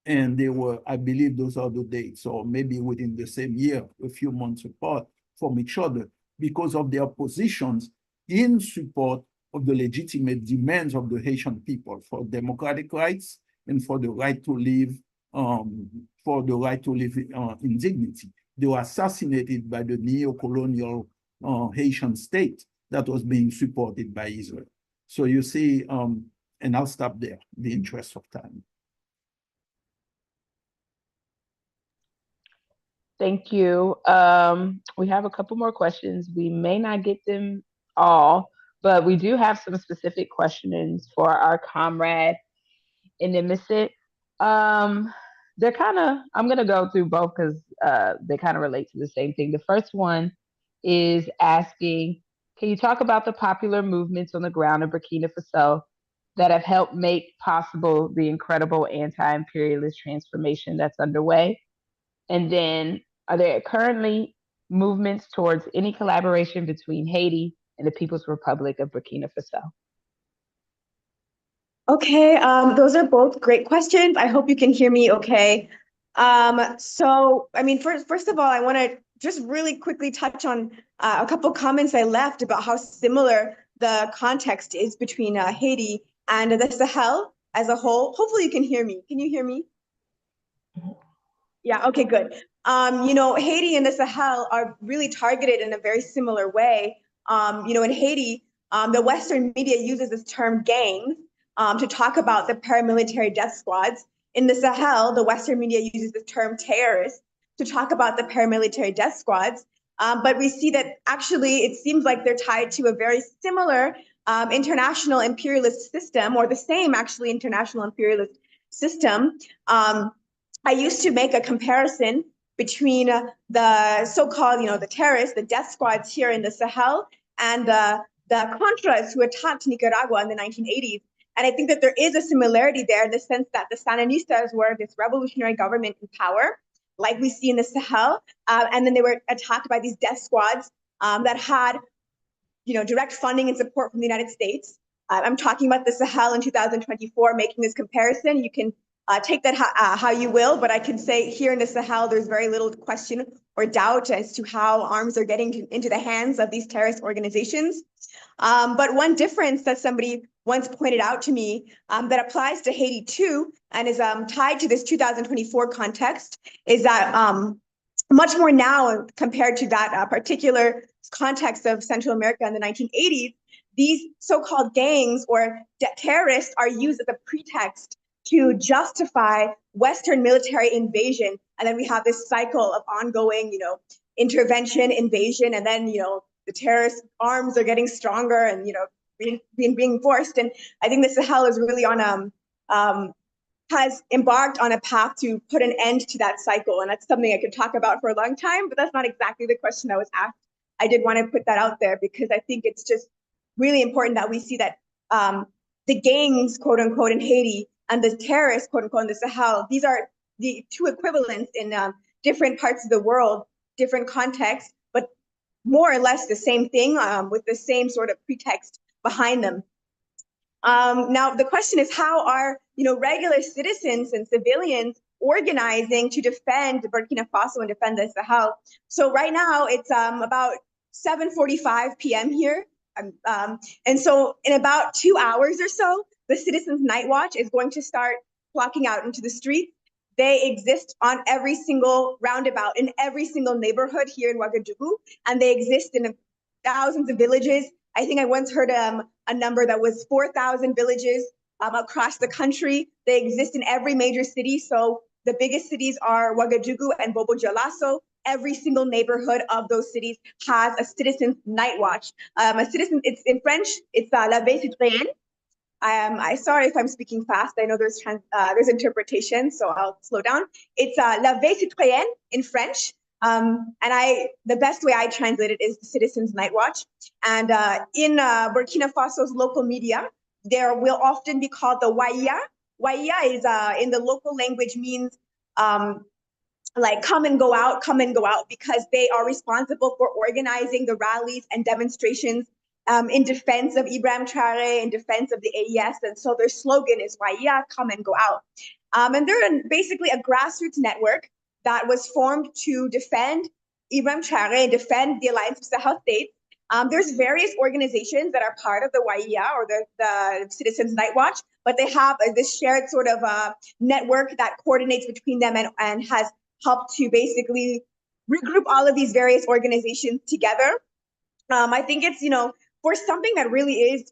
And they were, I believe those are the dates, or maybe within the same year, a few months apart from each other, because of their positions in support of the legitimate demands of the Haitian people for democratic rights and for the right to live, in dignity. They were assassinated by the neo-colonial Haitian state that was being supported by Israel. So you see, and I'll stop there, in the interest of time. Thank you. We have a couple more questions. We may not get them all, but we do have some specific questions for our comrade Inimicit. Um, they're kind of, I'm going to go through both because they kind of relate to the same thing. The first one is asking, can you talk about the popular movements on the ground in Burkina Faso that have helped make possible the incredible anti-imperialist transformation that's underway? And then, are there currently movements towards any collaboration between Haiti and the People's Republic of Burkina Faso? Okay, those are both great questions. I hope you can hear me okay. So, I mean, first of all, I want to just really quickly touch on a couple comments I left about how similar the context is between Haiti and the Sahel as a whole. Hopefully you can hear me. Can you hear me? Yeah, okay, good. Haiti and the Sahel are really targeted in a very similar way. In Haiti, the Western media uses this term gangs to talk about the paramilitary death squads. In the Sahel, the Western media uses the term terrorists to talk about the paramilitary death squads. But we see that actually it seems like they're tied to a very similar international imperialist system, or the same actually international imperialist system. I used to make a comparison between the so-called, the terrorists, the death squads here in the Sahel, and the Contras who attacked Nicaragua in the 1980s. And I think that there is a similarity there in the sense that the Sandinistas were this revolutionary government in power, like we see in the Sahel, and then they were attacked by these death squads that had, direct funding and support from the United States. I'm talking about the Sahel in 2024, making this comparison. You can take that how you will, but I can say here in the Sahel, there's very little question or doubt as to how arms are getting into the hands of these terrorist organizations. But one difference that somebody once pointed out to me that applies to Haiti too, and is tied to this 2024 context, is that much more now compared to that particular context of Central America in the 1980s, these so-called gangs or terrorists are used as a pretext to justify Western military invasion. And then we have this cycle of ongoing, intervention, invasion, and then, the terrorist arms are getting stronger and, being forced. And I think the Sahel is really has embarked on a path to put an end to that cycle. And that's something I could talk about for a long time, but that's not exactly the question that was asked. I did want to put that out there because I think it's just really important that we see that the gangs, quote unquote, in Haiti and the terrorists, quote unquote, in the Sahel, these are the two equivalents in different parts of the world, different contexts, but more or less the same thing with the same sort of pretext behind them. Now, the question is, how are regular citizens and civilians organizing to defend Burkina Faso and defend the Sahel? So right now, it's about 7:45 p.m. here. And so in about 2 hours or so, the Citizens Night Watch is going to start flocking out into the streets. They exist on every single roundabout in every single neighborhood here in Ouagadougou, and they exist in thousands of villages. I think I once heard a number that was 4,000 villages across the country. They exist in every major city. So the biggest cities are Ouagadougou and Bobo-Dioulasso. Every single neighborhood of those cities has a Citizens Night Watch. It's in French, it's La Veille Citoyenne. I'm sorry if I'm speaking fast. I know there's interpretation, so I'll slow down. It's La Veille Citoyenne in French. And the best way I translate it is the Citizens Night Watch. And in Burkina Faso's local media, there will often be called the Waya. Waya is in the local language means like come and go out, because they are responsible for organizing the rallies and demonstrations in defense of Ibrahim Traoré, in defense of the AES. And so their slogan is Waya, come and go out. And they're basically a grassroots network that was formed to defend Ibrahim Traoré and defend the Alliance of Sahel States. There's various organizations that are part of the Waya or the Citizens Night Watch, but they have this shared sort of network that coordinates between them and has helped to basically regroup all of these various organizations together. I think it's, for something that really is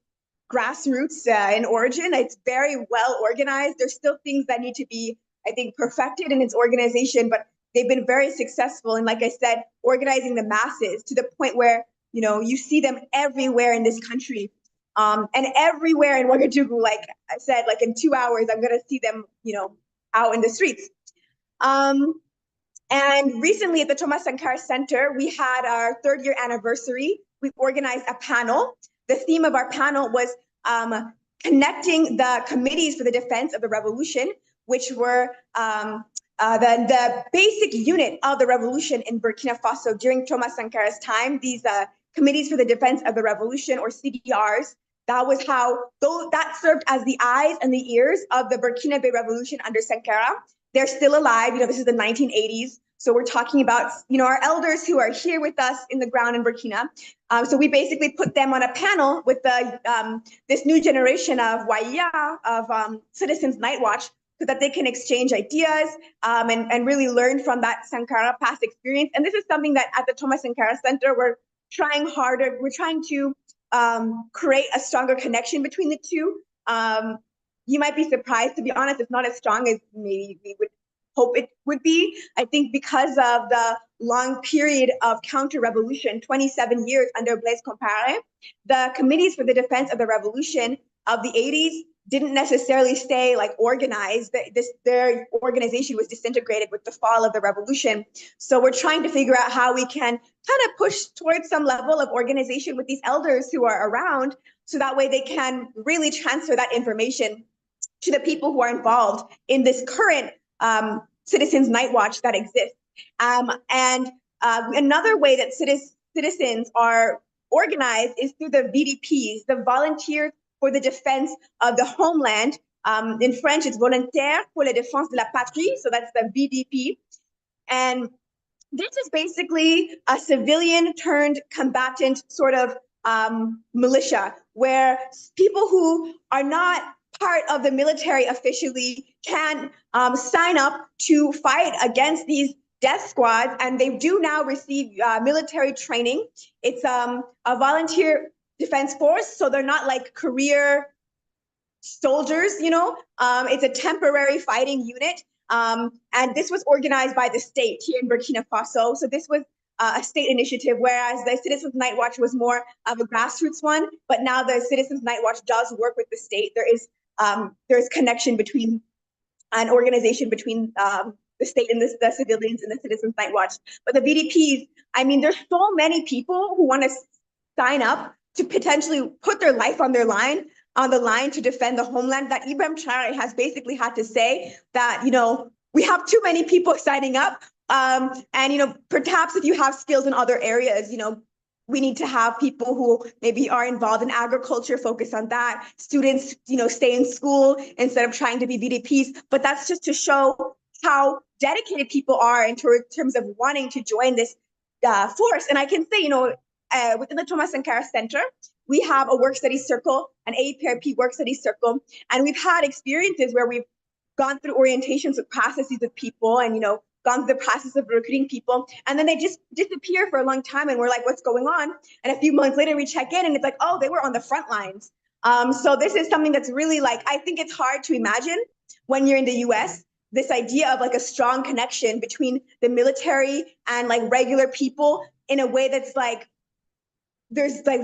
grassroots in origin, it's very well organized. There's still things that need to be, I think, perfected in its organization, but they've been very successful in, like I said, organizing the masses to the point where, you see them everywhere in this country. And everywhere in Ouagadougou, like I said, like in 2 hours, I'm going to see them, out in the streets. And recently at the Thomas Sankara Center, we had our 3rd year anniversary. We organized a panel. The theme of our panel was connecting the committees for the defense of the revolution, which were the basic unit of the revolution in Burkina Faso during Thomas Sankara's time. These committees for the defense of the revolution, or CDRs, that was how, though that served as the eyes and the ears of the Burkinabe revolution under Sankara. They're still alive. This is the 1980s. So we're talking about, our elders who are here with us in the ground in Burkina. So we basically put them on a panel with this new generation of Waya, of Citizens Night Watch, so that they can exchange ideas and really learn from that Sankara past experience. And this is something that at the Thomas Sankara Center, we're trying harder. We're trying to create a stronger connection between the two. You might be surprised, to be honest, it's not as strong as maybe we would hope it would be. I think because of the long period of counter-revolution, 27 years under Blaise Compaoré, the committees for the defense of the revolution of the 80s didn't necessarily stay like organized. Their organization was disintegrated with the fall of the revolution. So we're trying to figure out how we can kind of push towards some level of organization with these elders who are around, so that way they can really transfer that information to the people who are involved in this current Citizens Night Watch that exists. And another way that citizens are organized is through the VDPs, the Volunteers for the Defense of the Homeland. In French, it's Volontaires pour la Défense de la Patrie, so that's the VDP. And this is basically a civilian turned combatant sort of militia, where people who are not part of the military officially can sign up to fight against these death squads, and they do now receive military training. It's a volunteer defense force, so they're not like career soldiers, it's a temporary fighting unit. And this was organized by the state here in Burkina Faso. So this was a state initiative, whereas the Citizens Night Watch was more of a grassroots one. But now the Citizens Night Watch does work with the state. There's connection between an organization between the state and the civilians and the Citizens Night Watch. But the VDPs, I mean, there's so many people who want to sign up to potentially put their life on the line to defend the homeland, that Ibrahim Traoré has basically had to say that, we have too many people signing up. And, perhaps if you have skills in other areas, we need to have people who maybe are involved in agriculture focus on that. Students, stay in school instead of trying to be VDPs. But that's just to show how dedicated people are in terms of wanting to join this force. And I can say, within the Thomas Sankara Center, we have a work study circle, an APRP work study circle, and we've had experiences where we've gone through orientations with processes with people and, gone through the process of recruiting people, and then they just disappear for a long time, and we're like, what's going on? And a few months later, we check in, and it's like, oh, they were on the front lines. So this is something that's really I think it's hard to imagine when you're in the US, this idea of like a strong connection between the military and like regular people in a way that's like, there's like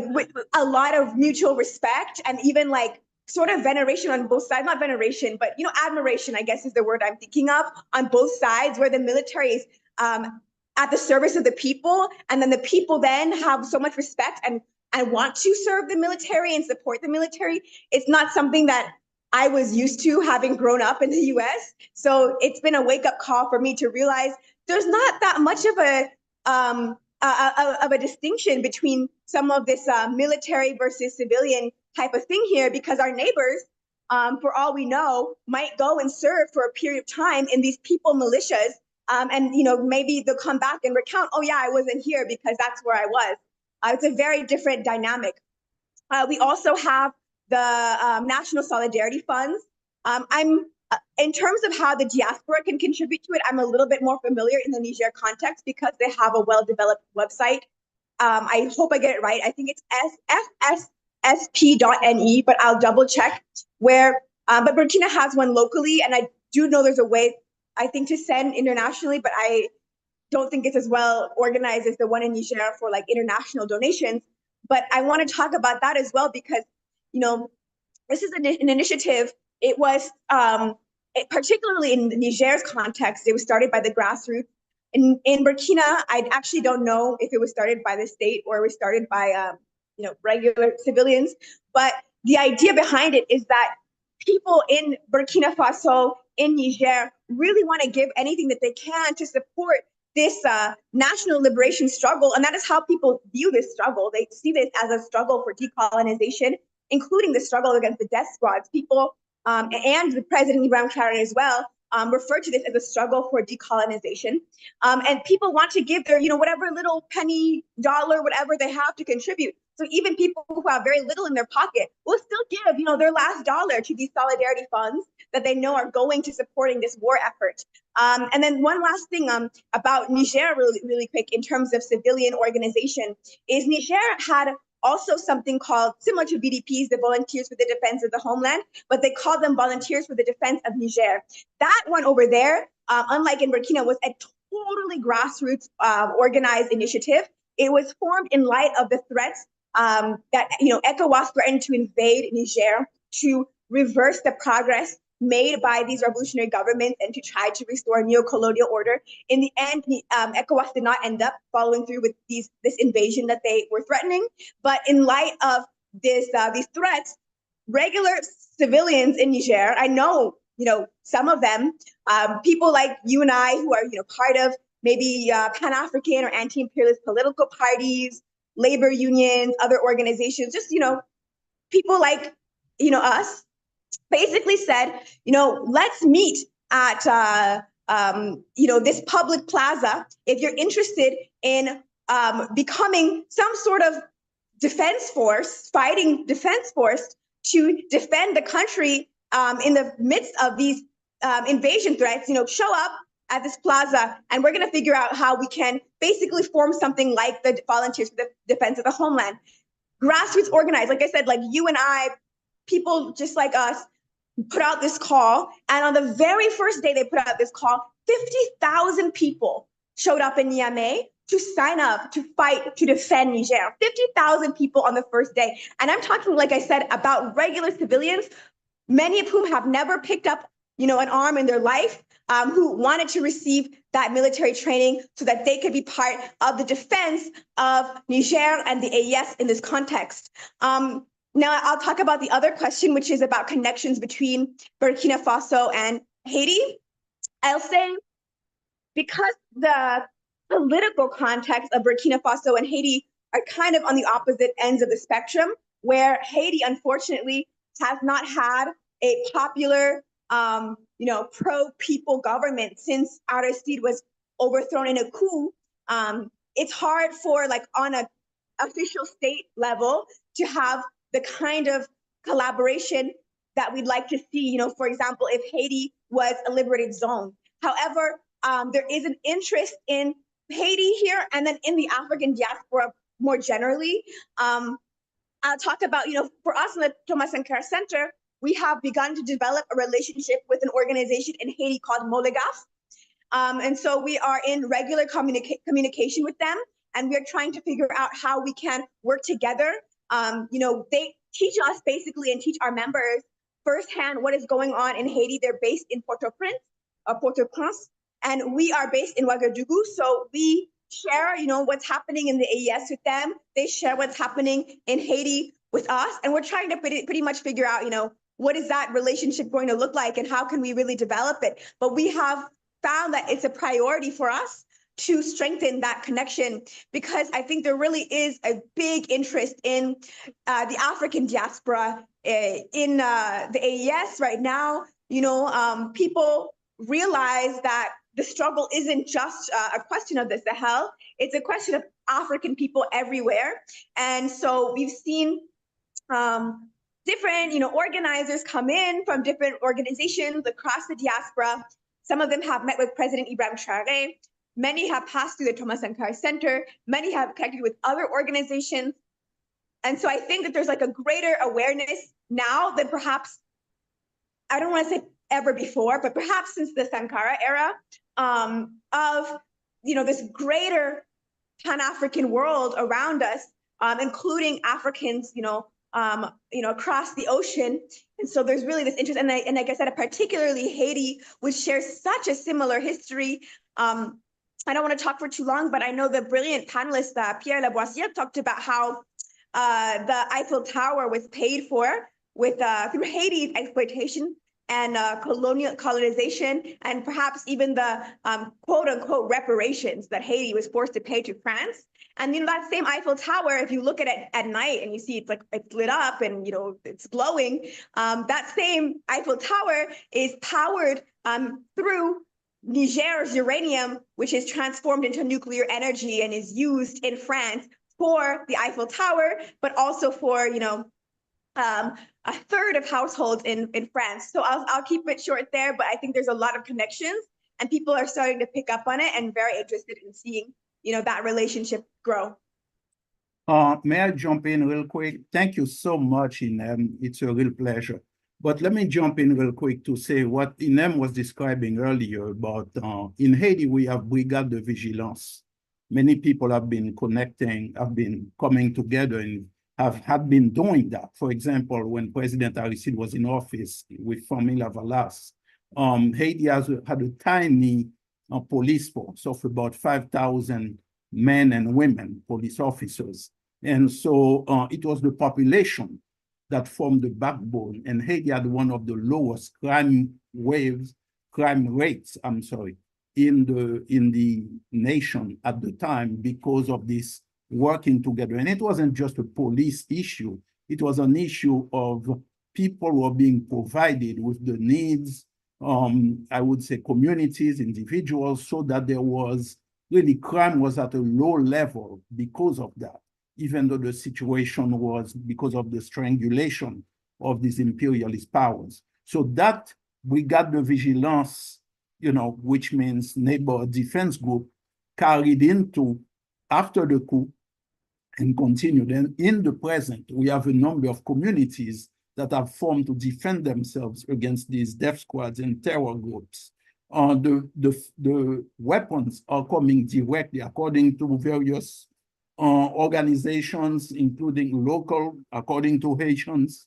a lot of mutual respect and even like sort of veneration on both sides, not veneration, but admiration, I guess is the word I'm thinking of, on both sides, where the military is at the service of the people, and then the people then have so much respect and want to serve the military and support the military. It's not something that I was used to, having grown up in the US. So it's been a wake-up call for me to realize there's not that much of a distinction between some of this military versus civilian type of thing here, because our neighbors, for all we know, might go and serve for a period of time in these people militias, and maybe they'll come back and recount, oh yeah, I wasn't here because that's where I was. It's a very different dynamic. We also have the National Solidarity Funds. In terms of how the diaspora can contribute to it, I'm a little bit more familiar in the Niger context because they have a well-developed website. I hope I get it right. I think it's fssp.ne, but I'll double check where, but Burkina has one locally, and I do know there's a way, I think, to send internationally, but don't think it's as well organized as the one in Niger for like international donations. But I want to talk about that as well because, you know, this is an initiative. It was particularly in Niger's context, it was started by the grassroots. In Burkina, I actually don't know if it was started by the state or it was started by you know, regular civilians. But the idea behind it is that people in Burkina Faso, in Niger, really want to give anything that they can to support this national liberation struggle. And that is how people view this struggle. They see this as a struggle for decolonization, including the struggle against the death squads. People and the President Ibrahim Traoré as well refer to this as a struggle for decolonization. And people want to give their, you know, whatever little penny, dollar, whatever they have to contribute. So even people who have very little in their pocket will still give, you know, their last dollar to these solidarity funds that they know are going to supporting this war effort. And then one last thing about Niger, really quick, in terms of civilian organization, is Niger had also something called, similar to BDPs, the Volunteers for the Defense of the Homeland, but they call them Volunteers for the Defense of Niger. That one over there, unlike in Burkina, was a totally grassroots organized initiative. It was formed in light of the threats that, you know, ECOWAS threatened to invade Niger to reverse the progress made by these revolutionary governments and to try to restore a neo-colonial order. In the end, ECOWAS did not end up following through with this invasion that they were threatening. But in light of these threats, regular civilians in Niger, I know, you know, some of them, people like you and I who are, you know, part of maybe Pan-African or anti-imperialist political parties, labor unions, other organizations, just, you know, people like, you know, us, basically said, you know, let's meet at, you know, this public plaza if you're interested in becoming some sort of defense force, fighting defense force to defend the country in the midst of these invasion threats. You know, show up at this plaza and we're going to figure out how we can basically form something like the Volunteers for the Defense of the Homeland. Grassroots organized, like I said, like you and I, people just like us, put out this call. And on the very first day they put out this call, 50,000 people showed up in Niamey to sign up to fight to defend Niger. 50,000 people on the first day. And I'm talking, like I said, about regular civilians, many of whom have never picked up, you know, an arm in their life, who wanted to receive that military training so that they could be part of the defense of Niger and the AES in this context. Now I'll talk about the other question, which is about connections between Burkina Faso and Haiti. I'll say, because the political context of Burkina Faso and Haiti are kind of on the opposite ends of the spectrum, where Haiti, unfortunately, has not had a popular, you know, pro-people government since Aristide was overthrown in a coup. It's hard for, like, on an official state level to have the kind of collaboration that we'd like to see, you know, for example, if Haiti was a liberated zone. However, there is an interest in Haiti here and then in the African diaspora more generally. I'll talk about, you know, for us in the Thomas Sankara Center, we have begun to develop a relationship with an organization in Haiti called Molegaf. And so we are in regular communication with them, and we're trying to figure out how we can work together. You know, they teach us basically and teach our members firsthand what is going on in Haiti. They're based in Port-au-Prince, and we are based in Ouagadougou. So we share, you know, what's happening in the AES with them. They share what's happening in Haiti with us, and we're trying to pretty much figure out, you know, what is that relationship going to look like and how can we really develop it? But we have found that it's a priority for us to strengthen that connection, because I think there really is a big interest in the African diaspora in the AES right now. You know, people realize that the struggle isn't just a question of the Sahel, it's a question of African people everywhere. And so we've seen different, you know, organizers come in from different organizations across the diaspora. Some of them have met with President Ibrahim Traoré. Many have passed through the Thomas Sankara Center. Many have connected with other organizations. And so I think that there's like a greater awareness now than perhaps, I don't want to say ever before, but perhaps since the Sankara era, of this greater Pan-African world around us, including Africans, across the ocean. And so there's really this interest, and like I said, particularly Haiti, which shares such a similar history. I don't want to talk for too long, but I know the brilliant panelist, Pierre Lavoisier, talked about how the Eiffel Tower was paid for through Haiti's exploitation and colonization, and perhaps even the quote unquote reparations that Haiti was forced to pay to France. And that same Eiffel Tower, if you look at it at night and you see it's lit up and it's glowing, that same Eiffel Tower is powered through Niger's uranium, which is transformed into nuclear energy and is used in France for the Eiffel Tower, but also for a third of households in France. So I'll keep it short there, but I think there's a lot of connections, and people are starting to pick up on it and very interested in seeing that relationship grow. May I jump in real quick? Thank you so much, Inem. It's a real pleasure. But let me jump in real quick to say what Inem was describing earlier about in Haiti, we have Brigade de Vigilance. Many people have been coming together and have been doing that. For example, when President Aristide was in office with Famille Avalas, Haiti had a tiny police force of about 5,000 men and women, police officers. And so it was the population that formed the backbone, and Haiti had one of the lowest crime rates, in the nation at the time because of this working together. And it wasn't just a police issue, it was an issue of people who are being provided with the needs, I would say communities, individuals, so that there was really crime was at a low level because of that, even though the situation was because of the strangulation of these imperialist powers. So that Brigade de Vigilance, which means neighbor defense group, carried into after the coup and continued. And in the present, we have a number of communities that have formed to defend themselves against these death squads and terror groups. The weapons are coming directly according to various organizations, including local, according to Haitians,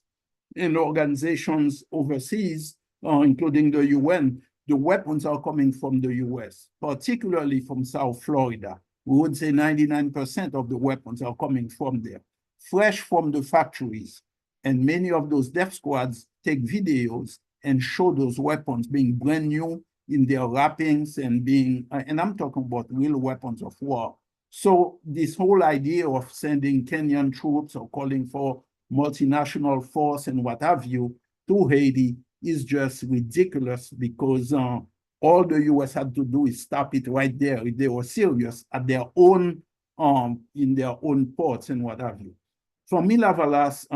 and organizations overseas, including the UN. The weapons are coming from the US, particularly from South Florida. We would say 99% of the weapons are coming from there, fresh from the factories. And many of those death squads take videos and show those weapons being brand new in their wrappings and I'm talking about real weapons of war. So this whole idea of sending Kenyan troops or calling for multinational force and what have you to Haiti is just ridiculous, because all the US had to do is stop it right there if they were serious at their own, in their own ports and what have you. Famille Avalas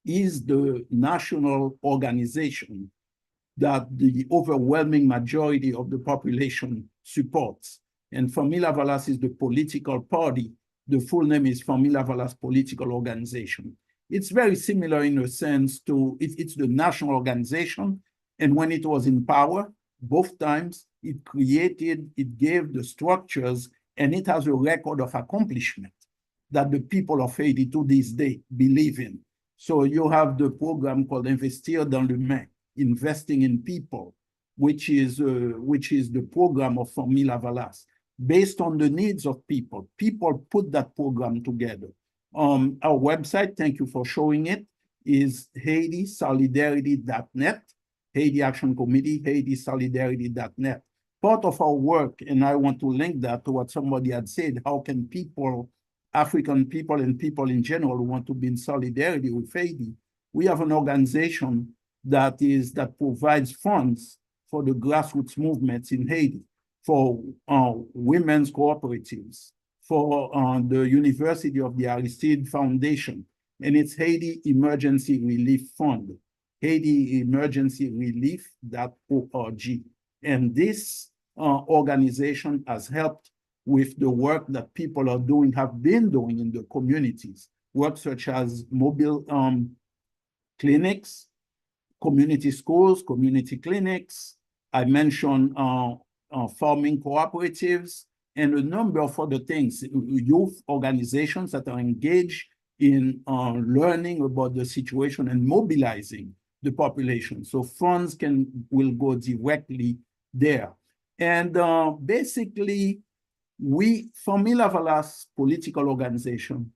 is the national organization that the overwhelming majority of the population supports. And Famille Avalas is the political party. The full name is Famille Avalas Political Organization. It's very similar in a sense to, it's the national organization. And when it was in power, both times, it gave the structures, and it has a record of accomplishment that the people of Haiti to this day believe in. So you have the program called Investir dans l'Humain, investing in people, which is the program of Famille Avalas. Based on the needs of people, people put that program together. Our website, thank you for showing it, is HaitiSolidarity.net, Haiti Action Committee, HaitiSolidarity.net. Part of our work, and I want to link that to what somebody had said, how can people, African people and people in general who want to be in solidarity with Haiti, we have an organization that provides funds for the grassroots movements in Haiti, for women's cooperatives, for the University of the Aristide Foundation, and it's Haiti Emergency Relief Fund, HaitiEmergencyRelief.org. And this organization has helped with the work that people are doing, have been doing in the communities, work such as mobile clinics, community schools, community clinics. I mentioned farming cooperatives, and a number of other things, youth organizations that are engaged in learning about the situation and mobilizing the population. So funds will go directly there. And basically, Famille Lavalas political organization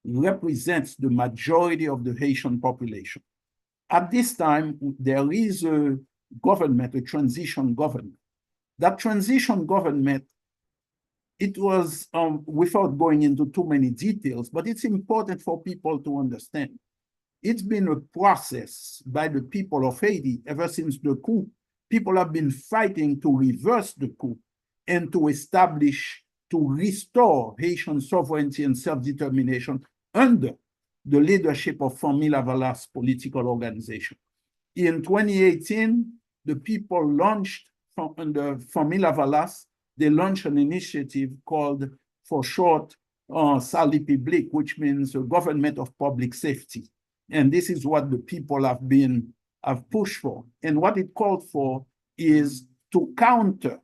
represents the majority of the Haitian population. At this time, there is a government, a transition government. That transition government, it was, without going into too many details, but it's important for people to understand. It's been a process by the people of Haiti ever since the coup. People have been fighting to reverse the coup and to restore Haitian sovereignty and self-determination under the leadership of Famille Lavalas political organization. In 2018, the people launched, under Famille Lavalas, they launched an initiative called, for short, Salut Public, which means a government of public safety. And this is what the people have pushed for. And what it called for is to counter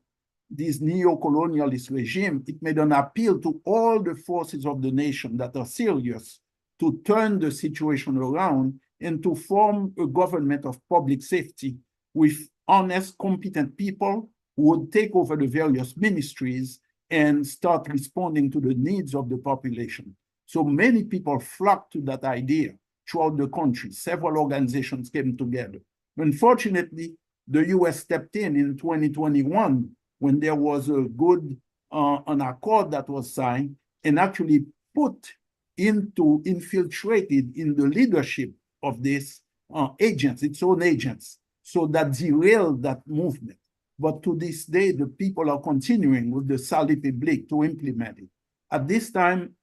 this neo-colonialist regime. It made an appeal to all the forces of the nation that are serious to turn the situation around and to form a government of public safety with honest, competent people who would take over the various ministries and start responding to the needs of the population. So many people flocked to that idea throughout the country. Several organizations came together. Unfortunately, the US stepped in 2021 when there was a good an accord that was signed and actually infiltrated in the leadership of these agents, its own agents, so that derailed that movement. But to this day, the people are continuing with the Salut Public to implement it. At this time,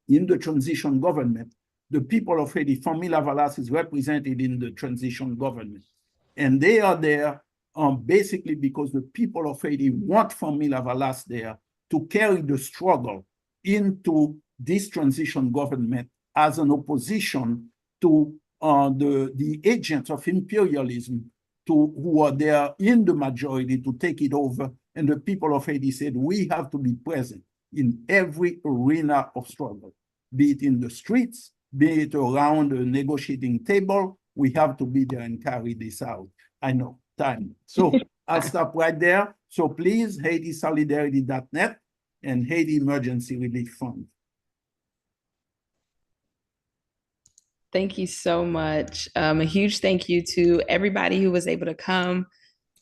in the transition government, the people of Haiti, Famille Lavalas is represented in the transition government. And they are there basically because the people of Haiti want Famille Lavalas there to carry the struggle into this transition government as an opposition to the agents of imperialism who are there in the majority to take it over. And the people of Haiti said, we have to be present in every arena of struggle, be it in the streets, be it around a negotiating table. We have to be there and carry this out. I know, time. So I'll stop right there. So please, HaitiSolidarity.net and Haiti Emergency Relief Fund. Thank you so much. A huge thank you to everybody who was able to come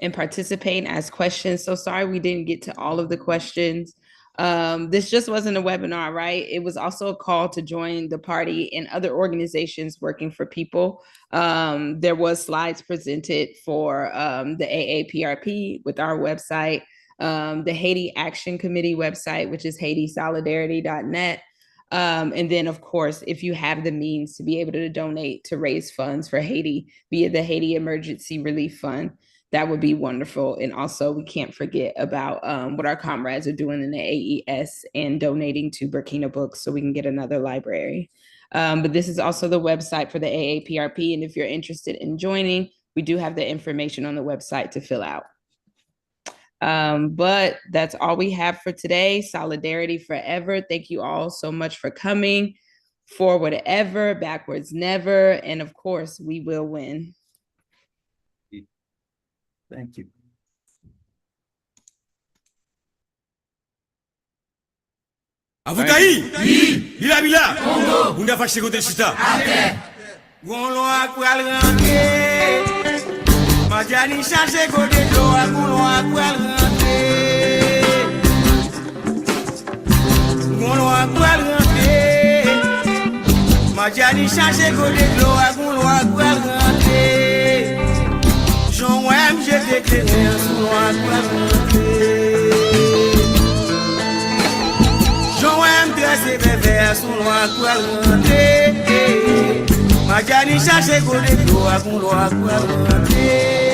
and participate and ask questions. So sorry we didn't get to all of the questions. This just wasn't a webinar, right? It was also a call to join the party and other organizations working for people. There was slides presented for the AAPRP with our website, the Haiti Action Committee website, which is HaitiSolidarity.net. And then, of course, if you have the means to be able to donate to raise funds for Haiti via the Haiti Emergency Relief Fund, that would be wonderful. And also, we can't forget about what our comrades are doing in the AES and donating to Burkina Books so we can get another library. But this is also the website for the AAPRP. And if you're interested in joining, we do have the information on the website to fill out. But that's all we have for today. Solidarity forever. Thank you all so much for coming. Forward ever, backwards never. And of course, we will win. Thank you. Avutahi, bila bila, bunda fache kote chita. Gonlo akwal rentre, majani change kote do gonlo akwal rentre. Gonlo akwal rentre, majani change kote do gonlo akwal rentre. Jean Wem j'étais clair sous l'akwal rentre. Dressé bébé sous l'akwal rentre. Majani cherche côté do à l'akwal rentre.